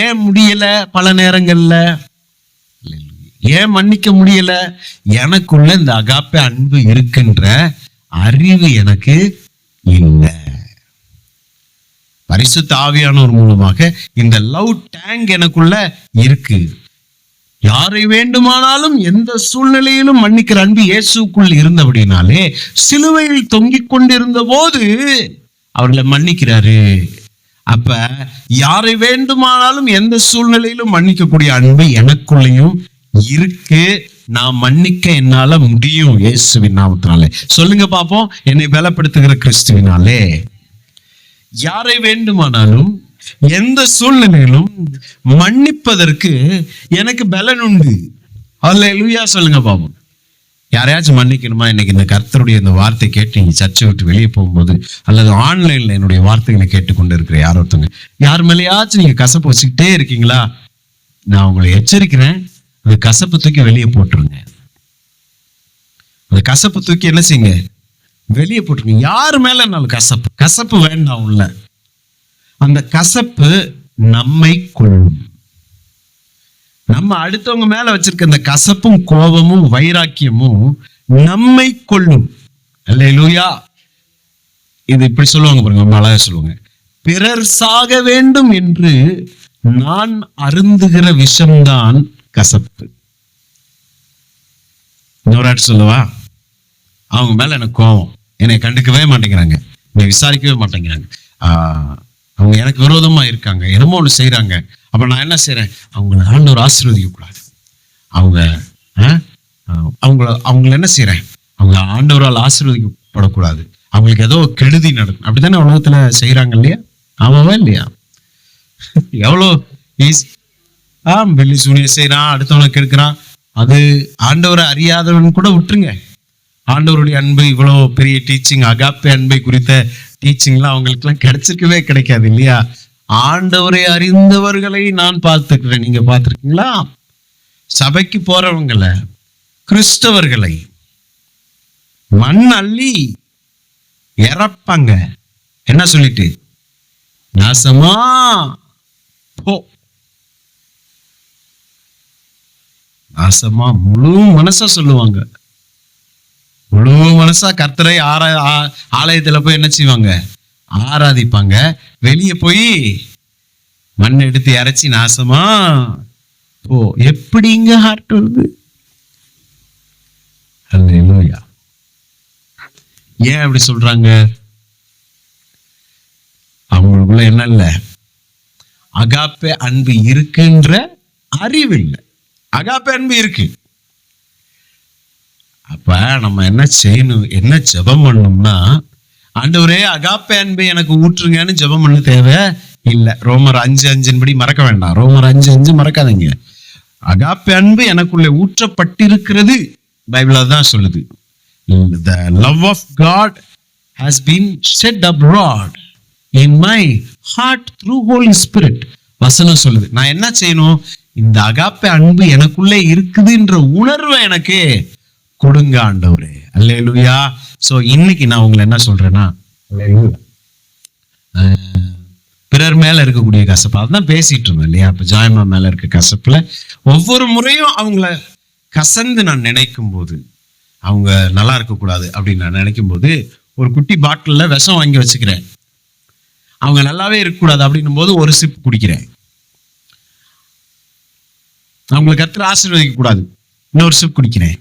ஏன் முடியல? பல நேரங்கள்ல ஏன் மன்னிக்க முடியல? எனக்குள்ள இந்த அகாப்பே அன்பு இருக்கின்ற அறிவு எனக்கு இல்லை. பரிசுத்த ஆவியானவர் மூலமாக இந்த லவ் டேங்க் எனக்குள்ள இருக்கு. யாரை வேண்டுமானாலும் எந்த சூழ்நிலையிலும் மன்னிக்கிற அன்பு இயேசுக்குள் இருந்தபடினாலே சிலுவையில் தொங்கிக் கொண்டிருந்த போது அவர்களை மன்னிக்கிறாரு. அப்ப யாரை வேண்டுமானாலும் எந்த சூழ்நிலையிலும் மன்னிக்கக்கூடிய அன்பு எனக்குள்ளேயும் இருக்கு. நான் மன்னிக்க என்னால முடியும் இயேசுவின் நாமத்தினாலே. சொல்லுங்க பாப்போம், என்னை பலப்படுத்துகிற கிறிஸ்துவினாலே யாரை வேண்டுமானாலும் எந்த சூழ்நிலையிலும் மன்னிப்பதற்கு எனக்கு பலன் உண்டு. அல்லேலூயா. சொல்லுங்க பாப்போம். யாரையாச்சும் மன்னிக்கணுமா? இன்னைக்கு இந்த கர்த்தருடைய இந்த வார்த்தை கேட்டு நீங்க சர்ச்சை விட்டு வெளியே போகும்போது, அல்லது ஆன்லைன்ல என்னுடைய வார்த்தைகளை கேட்டுக்கொண்டு இருக்கிற யாரோ ஒருத்தவங்க யார் மேலேயாச்சும் நீங்க கசப்பு வச்சுக்கிட்டே இருக்கீங்களா? நான் உங்களை எச்சரிக்கிறேன், அந்த கசப்பு தூக்கி வெளியே போட்டுருங்க. அந்த கசப்பு தூக்கி என்ன செய்யுங்க, வெளியே போட்டுருங்க. யார் மேல என்னாலும் கசப்பு கசப்பு வேண்டாம் உள்ள. அந்த கசப்பு நம்மை கொள்ளும். நம்ம அடுத்தவங்க மேல வச்சிருக்க இந்த கசப்பும் கோபமும் வைராக்கியமும் நம்மை கொள்ளும். அல்லேலூயா. இது இப்படி சொல்லுவாங்க பாருங்க, ரொம்ப அழகா சொல்லுவாங்க. பிறர் சாக வேண்டும் என்று நான் அருந்துகிற விஷம்தான் கசப்பு. இன்னொரு சொல்லவா? அவங்க மேல எனக்கு கோவம், என்னை கண்டுக்கவே மாட்டேங்கிறாங்க, என்னை விசாரிக்கவே மாட்டேங்கிறாங்க, அவங்க எனக்கு விரோதமா இருக்காங்க, என்னமோ ஒன்று செய்யறாங்க. அப்ப நான் என்ன செய்யறேன்? அவங்கள ஆண்டவர் ஆசீர்வதிக்க கூடாது, அவங்க அவங்கள என்ன செய்யறேன்? அவங்க ஆண்டவரால் ஆசீர்வதிக்கப்படக்கூடாது, அவங்களுக்கு ஏதோ கெடுதி நடக்கும். அப்படித்தானே உலகத்துல செய்யறாங்க இல்லையா? ஆமாவா இல்லையா? எவ்வளோ ஈஸி. வெள்ளி சூனியம் செய்யறான், அடுத்தவனை கெடுக்கிறான். அது ஆண்டவரை அறியாதவன் கூட விட்டுருங்க. ஆண்டவருடைய அன்பு இவ்வளோ பெரிய டீச்சிங், அகாப்பே அன்பை குறித்த டீச்சிங்லாம் அவங்களுக்குலாம் கிடைச்சிருக்கவே கிடைக்காது இல்லையா? ஆண்டவரை அறிந்தவர்களை நான் பார்த்துக்கிறேன். நீங்க பார்த்துருக்கீங்களா? சபைக்கு போறவங்களை, கிறிஸ்தவர்களை மண் அள்ளி இறப்பாங்க. என்ன சொல்லிட்டு? நாசமா போ, நாசமா. முழு மனசா சொல்லுவாங்க, முழு மனசா கர்த்தரை ஆலயத்துல போய் என்ன செய்வாங்க? ஆராதிப்பாங்க. வெளியே போய் மண் எடுத்து இறைச்சி நாசமா போ. எப்படிங்க ஹார்ட் வருது? அல்லேலூயா. ஏன் அப்படி சொல்றாங்க? அவங்களுக்குள்ள என்ன இல்ல? அகாப்பே அன்பு இருக்குன்ற அறிவு இல்லை. அகாப்பே அன்பு இருக்கு. அப்ப நம்ம என்ன செய்யணும்? என்ன ஜெபம் பண்ணணும்னா, ஆண்டவரே அகாப்பே அன்பை எனக்கு ஊற்றுங்கன்னு ஜெபம் பண்ண தேவை இல்லை. ரோமர் 5:5 படி மறக்க வேண்டாம். ரோமர் 5:5 மறக்காதீங்க. அகாப்பே அன்பு எனக்குள்ளே ஊற்றப்பட்டிருக்கிறது. பைபிள் அதான் சொல்லுது. The love of God has been shed abroad in my heart through Holy Spirit. வசனம் சொல்லுது. நான் என்ன செய்யணும்? இந்த அகாப்பே அன்பு எனக்குள்ளே இருக்குதுன்ற உணர்வை எனக்கு கொடுங்க ஆண்டவரே. அல்லேலூயா. சோ இன்னைக்கு நான் உங்களை என்ன சொல்றேன்னா, பிறர் மேல இருக்கக்கூடிய கசப்பு அதான் பேசிட்டு இருந்தோம் இல்லையா? இப்ப ஜாயமா மேல இருக்க கசப்புல ஒவ்வொரு முறையும் அவங்கள கசந்து நான் நினைக்கும் போது, அவங்க நல்லா இருக்கக்கூடாது அப்படின்னு நான் நினைக்கும் போது, ஒரு குட்டி பாட்டில்ல விஷம் வாங்கி வச்சுக்கிறேன். அவங்க நல்லாவே இருக்கக்கூடாது அப்படின்னும் போது ஒரு சிப் குடிக்கிறேன். அவங்களை கர்த்தர் ஆசீர்வதிக்க கூடாது, இன்னொரு சிப் குடிக்கிறேன்.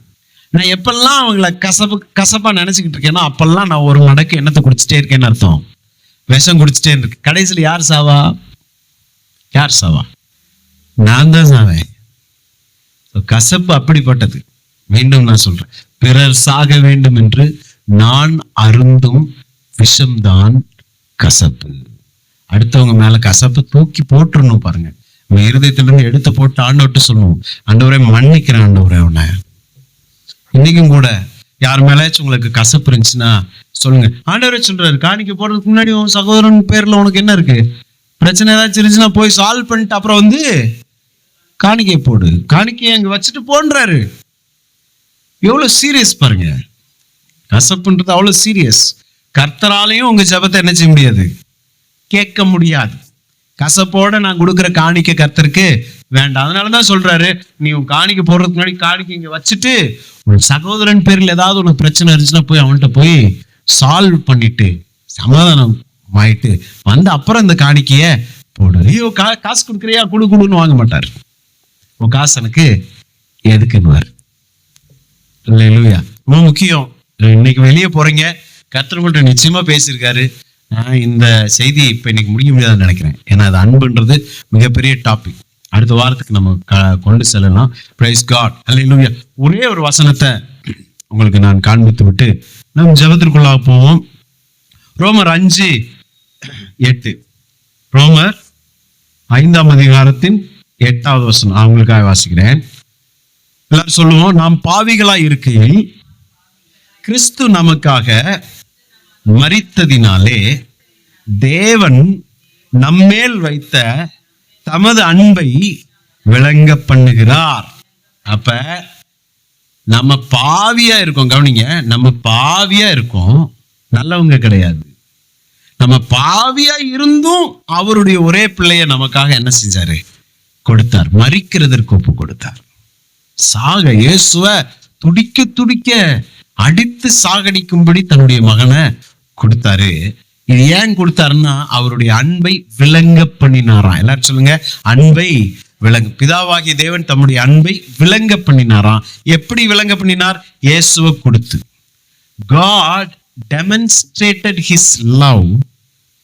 நான் எப்பெல்லாம் அவங்கள கசப்பா நினைச்சுக்கிட்டு இருக்கேனோ அப்பெல்லாம் நான் ஒரு மடக்கு எண்ணத்தை குடிச்சிட்டே இருக்கேன்னு அர்த்தம். விஷம் குடிச்சிட்டே இருக்கு. கடைசியில் யார் சாவா? யார் சாவா? நான் தான் சாவேன். கசப்பு அப்படிப்பட்டது. மீண்டும் நான் சொல்றேன், பிறர் சாக வேண்டும் என்று நான் அருந்தும் விஷம்தான் கசப்பு. அடுத்தவங்க மேல கசப்பு தூக்கி போட்டுருணும். பாருங்க, இருதயத்திலிருந்து எடுத்து போட்டு ஆண்டவர்கிட்ட சொல்லுவோம், ஆண்டவரே மன்னிக்கிறேன் ஆண்டவரே அவனை. இன்னைக்கும் கூட யார் மேலாச்சும் உங்களுக்கு கசப்பு இருந்துச்சுன்னா சொல்லுங்க. ஆண்டவரே சொல்றாரு, காணிக்க போடுறதுக்கு முன்னாடி உன் சகோதரன் பேர்ல உனக்கு என்ன இருக்கு? பிரச்சனை ஏதாச்சும் இருந்துச்சுன்னா போய் சால்வ் பண்ணிட்டு அப்புறம் வந்து காணிக்கை போடு. காணிக்கையை அங்க வச்சுட்டு போன்றாரு. எவ்வளவு சீரியஸ் பாருங்க. கசப்புன்றது அவ்வளவு சீரியஸ். கர்த்தராலையும் உங்க ஜெபத்தை என்ன செய்ய முடியாது? கேட்க முடியாது. கசப்போட நான் கொடுக்குற காணிக்கை கர்த்தருக்கு வேண்டாம். அதனாலதான் சொல்றாரு, நீ உன் காணிக்கை போடுறதுக்கு முன்னாடி காணிக்கை இங்க வச்சுட்டு உன் சகோதரன் பேர்ல ஏதாவது உனக்கு பிரச்சனை இருந்துச்சுன்னா போய் அவன்கிட்ட போய் சால்வ் பண்ணிட்டு சமாதானம் ஆயிட்டு வந்து அப்புறம் இந்த காணிக்கைய போடு. ஐயோ காசு கொடுக்குறியா, குடுன்னு வாங்க மாட்டார். உன் காசு எனக்கு எதுக்குன்னு. இல்லையா? ரொம்ப முக்கியம். இன்னைக்கு வெளியே போறீங்க, கர்த்தர் உங்கள்கிட்ட நிச்சயமா பேசியிருக்காரு. இந்த செய்தி இப்ப இன்னைக்கு முடிக்க முடியாதுன்னு நினைக்கிறேன். ஏன்னா அது அன்புன்றது மிகப்பெரிய டாபிக். அடுத்த வாரத்துக்கு நம்ம கொண்டு செல்லலாம். Praise God. அல்லேலூயா. ஒரே ஒரு வசனத்தை உங்களுக்கு நான் காண்பித்து விட்டு நம்ம ஜெபத்திற்குள்ளாக போவோம். ரோமர் 5:8. ரோமர் 5ஆம் அதிகாரத்தின் 8வது வசனம் அவங்களுக்காக வாசிக்கிறேன். எல்லாரும் சொல்லுவோம், நாம் பாவிகளாய் இருக்கையில் கிறிஸ்து நமக்காக மரித்ததினாலே தேவன் நம்மேல் வைத்த தமது அன்பை விளங்க பண்ணுகிறார். அப்ப நம்ம பாவியா இருக்கோம். கவனிங்க, நம்ம பாவியா இருக்கோம், நல்லவங்க கிடையாது. நம்ம பாவியா இருந்தும் அவருடைய ஒரே பிள்ளைய நமக்காக என்ன செஞ்சாரு? கொடுத்தார். மரிக்கிறதற்கு ஒப்பு கொடுத்தார். சாக இயேசுவ துடிக்க துடிக்க அடித்து சாகடிக்கும்படி தன்னுடைய மகனை கொடுத்தாரு. இது ஏன் கொடுத்தாருன்னா அவருடைய அன்பை விளங்க பண்ணினாராம். எல்லாரும் சொல்லுங்க, அன்பை விளங்க. பிதாவாகிய தேவன் தம்முடைய அன்பை விளங்க பண்ணினாராம். எப்படி விளங்க பண்ணினார்? இயேசுவை கொடுத்து. God demonstrated his love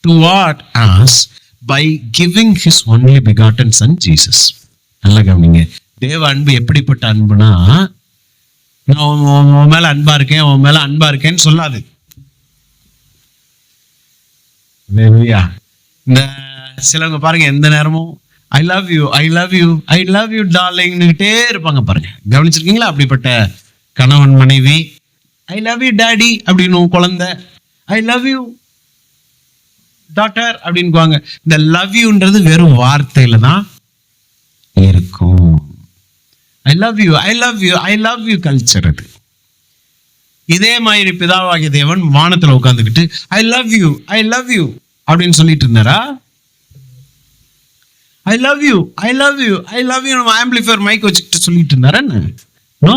toward us by giving his only begotten son Jesus. நல்லா கவனிங்க. தேவ அன்பு எப்படிப்பட்ட அன்புனா, நான் உன் மேல அன்பா இருக்கேன், உன் மேல அன்பா இருக்கேன்னு சொல்லாது. இந்த சிலவங்க பாருங்க, எந்த நேரமும் I love you, I love you, I love you டார்லிங்னுட்டே இருப்பாங்க பாருங்க. கவனிச்சிருக்கீங்களா? அப்படிப்பட்ட கணவன் மனைவி. ஐ லவ் யூ டாடி அப்படின்னு குழந்தை, ஐ லவ் யூ டாக்டர் அப்படின்னுவாங்க. இந்த லவ் யூன்றது வெறும் வார்த்தையில தான் இருக்கும். I love you, I love you, I love you culture அது. இதே மாதிரி பிதாவாகிய தேவன் வானத்துல உட்கார்ந்துக்கிட்டு I love you, I love you அப்படின்னு சொல்லிட்டு இருந்தாரா? I love you, I love you, I love you நம்ம ஆம்பிளிஃபையர் மைக் வச்சுக்கிட்டு சொல்லிட்டு இருந்தாரா? நோ.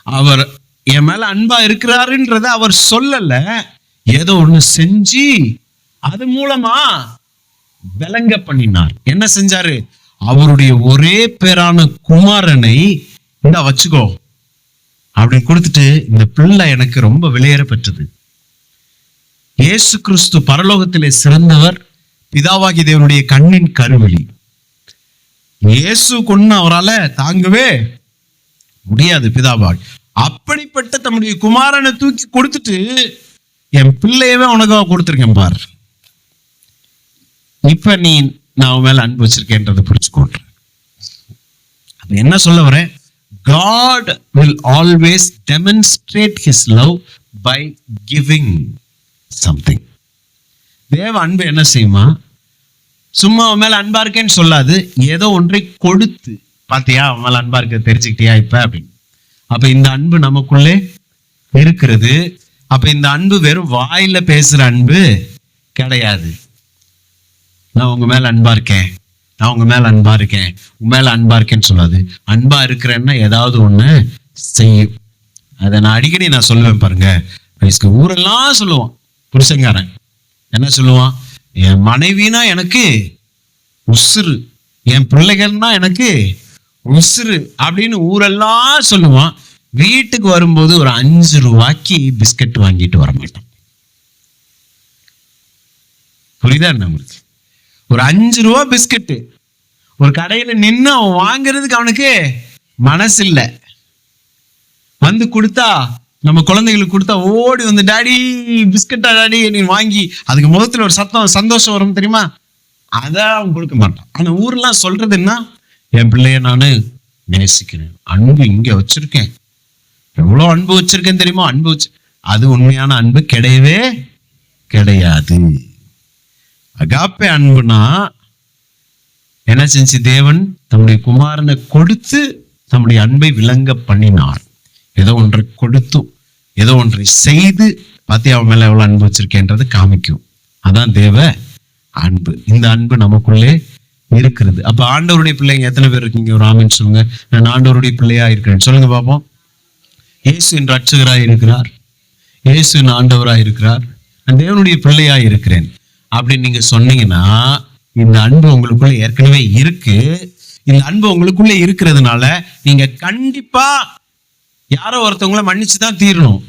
அவர் என் மேல அன்பா இருக்கிறாருன்றத அவர் சொல்லல, ஏதோ ஒண்ணு செஞ்சு அது மூலமா விளங்க பண்ணினார். என்ன செஞ்சாரு? அவருடைய ஒரே பேரான குமாரனை இந்த வச்சுக்கோ அப்படின்னு கொடுத்துட்டு, இந்த பிள்ளை எனக்கு ரொம்ப விலையேற பெற்றது. இயேசு கிறிஸ்து பரலோகத்திலே சிறந்தவர், பிதாவாகிய தேவனுடைய கண்ணின் கருவெளி. இயேசு கொண்டு அவரால் தாங்கவே முடியாது பிதாவால். அப்படிப்பட்ட தம்முடைய குமாரனை தூக்கி கொடுத்துட்டு, என் பிள்ளையவே உனக்கு கொடுத்துருக்கேன் பார், இப்ப நீ நான் மேல அன்பு வச்சிருக்கேன்றதை புரிச்சுக்கோன்ற. அப்ப என்ன சொல்ல வரேன்? God will always demonstrate his love by giving something. தேவ அன்பு என்ன செய்யுமா? சும்மா அவன் மேல அன்பா இருக்கேன்னு சொல்லாது, ஏதோ ஒன்றை கொடுத்து, பாத்தியா அவன் மேல அன்பா இருக்க தெரிஞ்சுக்கிட்டியா இப்ப அப்படின்னு. அப்ப இந்த அன்பு நமக்குள்ளே இருக்கிறது. அப்ப இந்த அன்பு வெறும் வாயில பேசுற அன்பு கிடையாது. நான் உங்க மேல அன்பா இருக்கேன், நான் உங்க மேல அன்பா இருக்கேன், உங்க மேல அன்பா இருக்கேன்னு சொல்லாது. அன்பா இருக்கிறேன்னா ஏதாவது ஒண்ணு செய்யும். அதை நான் அடிக்கடி நான் சொல்லுவேன் பாருங்க. ஊரெல்லாம் சொல்லுவான் புருஷங்காரன், என்ன சொல்லுவான்? என் மனைவினா எனக்கு உசுறு, என் பிள்ளைகள்னா எனக்கு உசுறு அப்படின்னு ஊரெல்லாம் சொல்லுவான். வீட்டுக்கு வரும்போது ஒரு 5 ரூபாய்க்கு பிஸ்கட் வாங்கிட்டு வர மாட்டான். புரியுதா நம்மளுக்கு? ஒரு 5 ரூபா பிஸ்கட்டு ஒரு கடையில நின்று அவன் வாங்குறதுக்கு அவனுக்கு மனசு இல்லை. வந்து கொடுத்தா, நம்ம குழந்தைகளுக்கு கொடுத்தா ஓடி வந்து டாடி பிஸ்கட்டா டாடி நீ வாங்கி, அதுக்கு முகத்துல ஒரு சந்தோஷம் வரும் தெரியுமா? அதான் அவன் கொடுக்க மாட்டான். ஆனா ஊர்லாம் சொல்றது என்ன? என் பிள்ளைய நானு நேசிக்கிறேன், அன்பு இங்க வச்சிருக்கேன், எவ்வளவு அன்பு வச்சிருக்கேன் தெரியுமா? அன்பு வச்சு, அது உண்மையான அன்பு கிடையவே கிடையாது. அகாப்பே அன்புனா என்ன செஞ்சு தேவன் தம்முடைய குமாரனை கொடுத்து தம்முடைய அன்பை விளங்க பண்ணினார். ஏதோ ஒன்றை கொடுத்து, ஏதோ ஒன்றை செய்து, பாத்தியா அவன் மேல எவ்வளவு அன்பு வச்சிருக்கேன்றது காமிக்கும். அதான் தேவ அன்பு. இந்த அன்பு நமக்குள்ளே இருக்கிறது. அப்ப ஆண்டவருடைய பிள்ளைங்க எத்தனை பேர் இருக்கீங்க? ஒரு ஆமீன் சொல்லுங்க. நான் ஆண்டவருடைய பிள்ளையா இருக்கிறேன் சொல்லுங்க பாப்போம். இயேசு என் ரட்சகராய் இருக்கிறார், இயேசு என் ஆண்டவராய் இருக்கிறார், நான் தேவனுடைய பிள்ளையா இருக்கிறேன் அப்படின்னு நீங்க சொன்னீங்கன்னா, இந்த அன்பு உங்களுக்குள்ள ஏற்கனவே இருக்கு. இந்த அன்பு உங்களுக்குள்ள இருக்கிறதுனால நீங்க கண்டிப்பா யாரோ ஒருத்தவங்களை மன்னிச்சுதான் தீரணும்.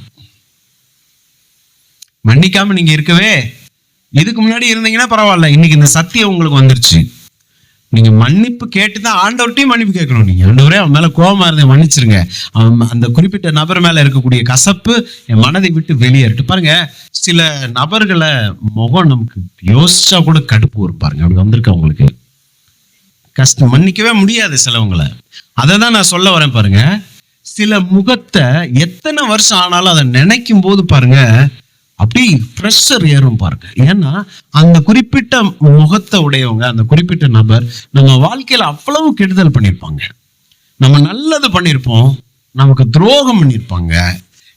மன்னிக்காம நீங்க இருக்கவே, இதுக்கு முன்னாடி இருந்தீங்கன்னா பரவாயில்ல, இன்னைக்கு இந்த சத்தியம் உங்களுக்கு வந்துருச்சு. நீங்க மன்னிப்பு கேட்டுதான் ஆண்டவர்கிட்டையும் மன்னிப்பு கேட்கணும். நீங்க ஆண்டவரே அவன் மேல கோபமா இருந்தேன் மன்னிச்சிருங்க, அவன் அந்த குறிப்பிட்ட நபர் மேல இருக்கக்கூடிய கசப்பு என் மனதை விட்டு வெளியேறிட்டு. பாருங்க, சில நபர்களை முகம் நமக்கு யோசிச்சா கூட கடுப்பு வரும் பாருங்க. அப்படி வந்திருக்க உங்களுக்கு கஷ்டம், மன்னிக்கவே முடியாது சிலவங்களை. அதை தான் நான் சொல்ல வரேன் பாருங்க. சில முகத்தை எத்தனை வருஷம் ஆனாலும் அதை நினைக்கும் போது பாருங்க அப்படி ப்ரெஷர் ஏறும் பாருங்க. ஏன்னா அந்த குறிப்பிட்ட முகத்தை உடையவங்க, அந்த குறிப்பிட்ட நபர் நம்ம வாழ்க்கையில அவ்வளவு கெடுதல் பண்ணியிருப்பாங்க. நம்ம நல்லது பண்ணியிருப்போம், நமக்கு துரோகம் பண்ணியிருப்பாங்க,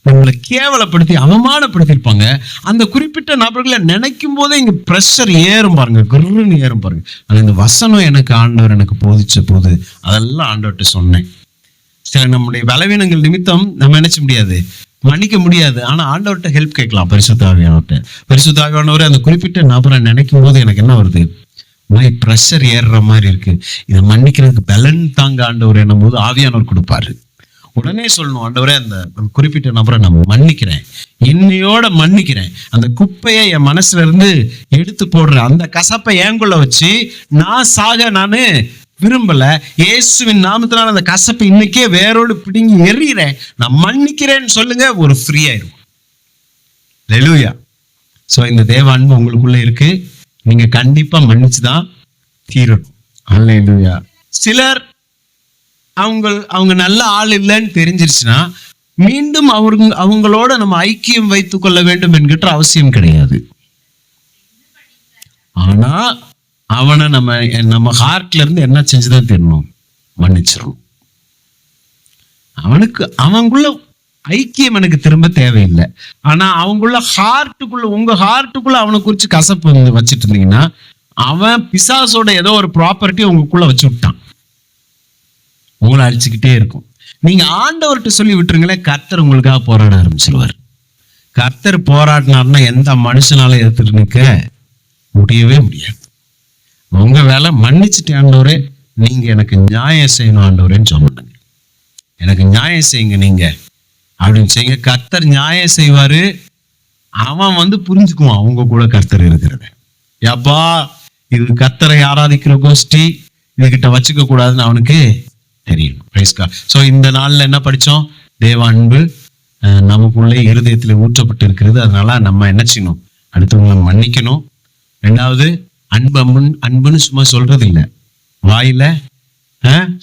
நம்மளை கேவலப்படுத்தி அவமானப்படுத்தியிருப்பாங்க. அந்த குறிப்பிட்ட நபர்களை நினைக்கும் போதே இங்க ப்ரெஷர் ஏறும் பாருங்க, குருன்னு ஏறும் பாருங்க. அது இந்த வசனம் எனக்கு ஆண்டவர் எனக்கு போதிச்ச போது அதெல்லாம் ஆண்டவர்கிட்ட சொன்னேன். சில நம்முடைய பலவீனங்கள் நிமித்தம் நம்ம நினைச்ச முடியாது, மன்னிக்க முடியாது. ஆனா ஆண்டவர்கிட்ட ஹெல்ப் கேட்கலாம். பரிசுத்த ஆவியானவர்கிட்ட, பரிசுத்த ஆவியானவரே அந்த குறிப்பிட்ட நபரை நினைக்கும் போது எனக்கு என்ன வருது, ப்ரெஷர் ஏறுற மாதிரி இருக்கு, இதை மன்னிக்கிறதுக்கு பலன் தாங்க ஆண்டவர் என்னும் போது ஆவியானவர் கொடுப்பாரு. உடனே சொல்லணும், ஆண்டவரே அந்த குறிப்பிட்ட நபரை நான் மன்னிக்கிறேன், இன்னையோட மன்னிக்கிறேன், அந்த குப்பையை என் மனசுல இருந்து எடுத்து போடுறேன், அந்த கசப்பை ஏங்குள்ள வச்சு நான் சாக நானு விரும்பல, இயேசுவின் நாமத்தினால அந்த கசப்பை இன்னைக்கே வேரோடு பிடுங்கி எறிகிறேன், நான் மன்னிக்கிறேன்னு சொல்லுங்க, ஒரு ஃப்ரீ ஆயிரும். ஹல்லேலூயா. சோ இந்த தேவ அன்பு உங்களுக்குள்ள இருக்கு, நீங்க கண்டிப்பா மன்னிச்சுதான் தீரணும். ஹல்லேலூயா. சிலர் அவங்க நல்ல ஆள் இல்லைன்னு தெரிஞ்சிருச்சுன்னா மீண்டும் அவங்களோட நம்ம ஐக்கியம் வைத்துக் கொள்ள வேண்டும் என்கிற அவசியம் கிடையாது. ஆனா அவனை நம்ம ஹார்ட்ல இருந்து என்ன செஞ்சுதான் தெரியணும், மன்னிச்சிடணும். அவங்களுக்குள்ள ஐக்கியம் எனக்கு திரும்ப தேவையில்லை. ஆனா அவங்களுள்ள உங்க ஹார்ட்டுக்குள்ள அவனை குறிச்சு கசப்பு வச்சுட்டு இருந்தீங்கன்னா, அவன் பிசாசோட ஏதோ ஒரு ப்ராப்பர்ட்டி உங்களுக்குள்ள வச்சு விட்டான், உங்களை அடிச்சுக்கிட்டே இருக்கும். நீங்க ஆண்டவர்கிட்ட சொல்லி விட்டுருங்களேன், கர்த்தர் உங்களுக்காக போராட ஆரம்பிச்சிருவார். கர்த்தர் போராடினார்னா எந்த மனுஷனால எதிர்த்து நிற்க முடியவே முடியாது. உங்க வேலை மன்னிச்சுட்டு, ஆண்டவரே நீங்க எனக்கு நியாயம் செய்யணும் ஆண்டவரேன்னு சொல்லுங்க, எனக்கு நியாயம் செய்யுங்க நீங்க அப்படின்னு செய்யுங்க. கர்த்தர் நியாயம் செய்வாரு. அவன் புரிஞ்சுக்குவான் உங்க கூட கர்த்தர் இருக்கிறத. யப்பா இது கர்த்தரை ஆராதிக்கிற கோஷ்டி, இதுகிட்ட வச்சுக்க கூடாதுன்னு அவனுக்கு தெரியும். Price God. சோ இந்த நாள்ல என்ன படிச்சோம், தேவ அன்பு நமக்குள்ளே இருதயத்துல ஊற்றப்பட்டு இருக்கிறது. அதனால நம்ம என்ன செய்யணும், அடுத்தவங்களை மன்னிக்கணும். ரெண்டாவது, அன்புன்னு சும்மா சொல்றது இல்லை, வாயில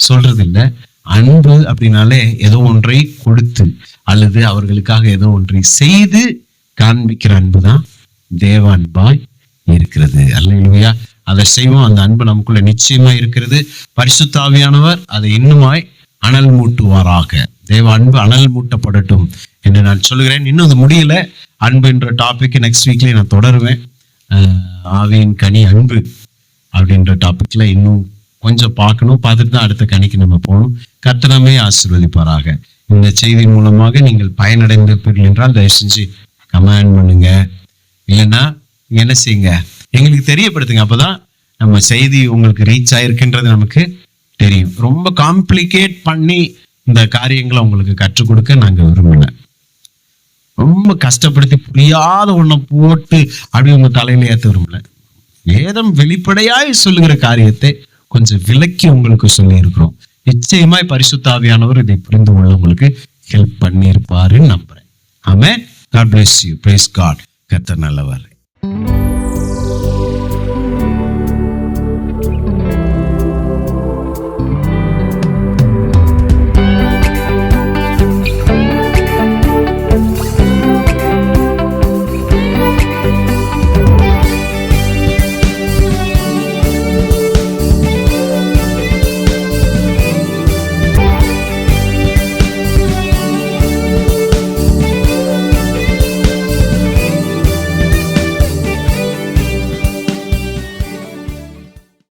சொல்றது இல்லை. அன்பு அப்படின்னாலே ஏதோ ஒன்றை கொடுத்து அல்லது அவர்களுக்காக ஏதோ ஒன்றை செய்து காண்பிக்கிற அன்பு தான் தேவ அன்பாய் இருக்கிறது. அல்லேலூயா. அதை செய்வோம். அந்த அன்பு நமக்குள்ள நிச்சயமா இருக்கிறது. பரிசுத்த ஆவியானவர் அதை இன்னுமாய் அனல் மூட்டுவாராக. தேவ அன்பு அனல் மூட்டப்படட்டும் என்று நான் சொல்லுகிறேன். இன்னும் அது முடியல. அன்பு என்ற டாபிக் நெக்ஸ்ட் வீக்லயே நான் தொடருவேன். ஆவியின் கனி அன்பு அப்படின்ற டாபிக்ல இன்னும் கொஞ்சம் பார்க்கணும். பார்த்துட்டு தான் அடுத்த கனிக்கு நம்ம போகணும். கர்த்தரமே ஆசீர்வதிப்பாராக. இந்த செய்தி மூலமாக நீங்கள் பயனடைந்திருப்பீர்கள் என்றால் தயவு செஞ்சு கமெண்ட் பண்ணுங்க, இல்லைன்னா என்ன செய்யுங்க, எங்களுக்கு தெரியப்படுத்துங்க. அப்பதான் நம்ம செய்தி உங்களுக்கு ரீச் ஆயிருக்குன்றது நமக்கு தெரியும். ரொம்ப காம்ப்ளிகேட் பண்ணி இந்த காரியங்களை உங்களுக்கு கற்றுக் கொடுக்க நாங்க விரும்பல. ரொம்ப கஷ்டப்படுத்தி புரியாத ஒன்றை போட்டு அப்படி உங்க தலையில ஏற்ற விரும்பல. வேதம் வெளிப்படையாய் சொல்லுகிற காரியத்தை கொஞ்சம் விலக்கி உங்களுக்கு சொல்லி இருக்கிறோம். நிச்சயமாய் பரிசுத்த ஆவியானவர் இதை புரிந்து கொள்ள உங்களுக்கு ஹெல்ப் பண்ணி இருப்பாருன்னு நம்புறேன். ஆமென். God bless you. Praise God. கர்த்தர் நல்லவர்.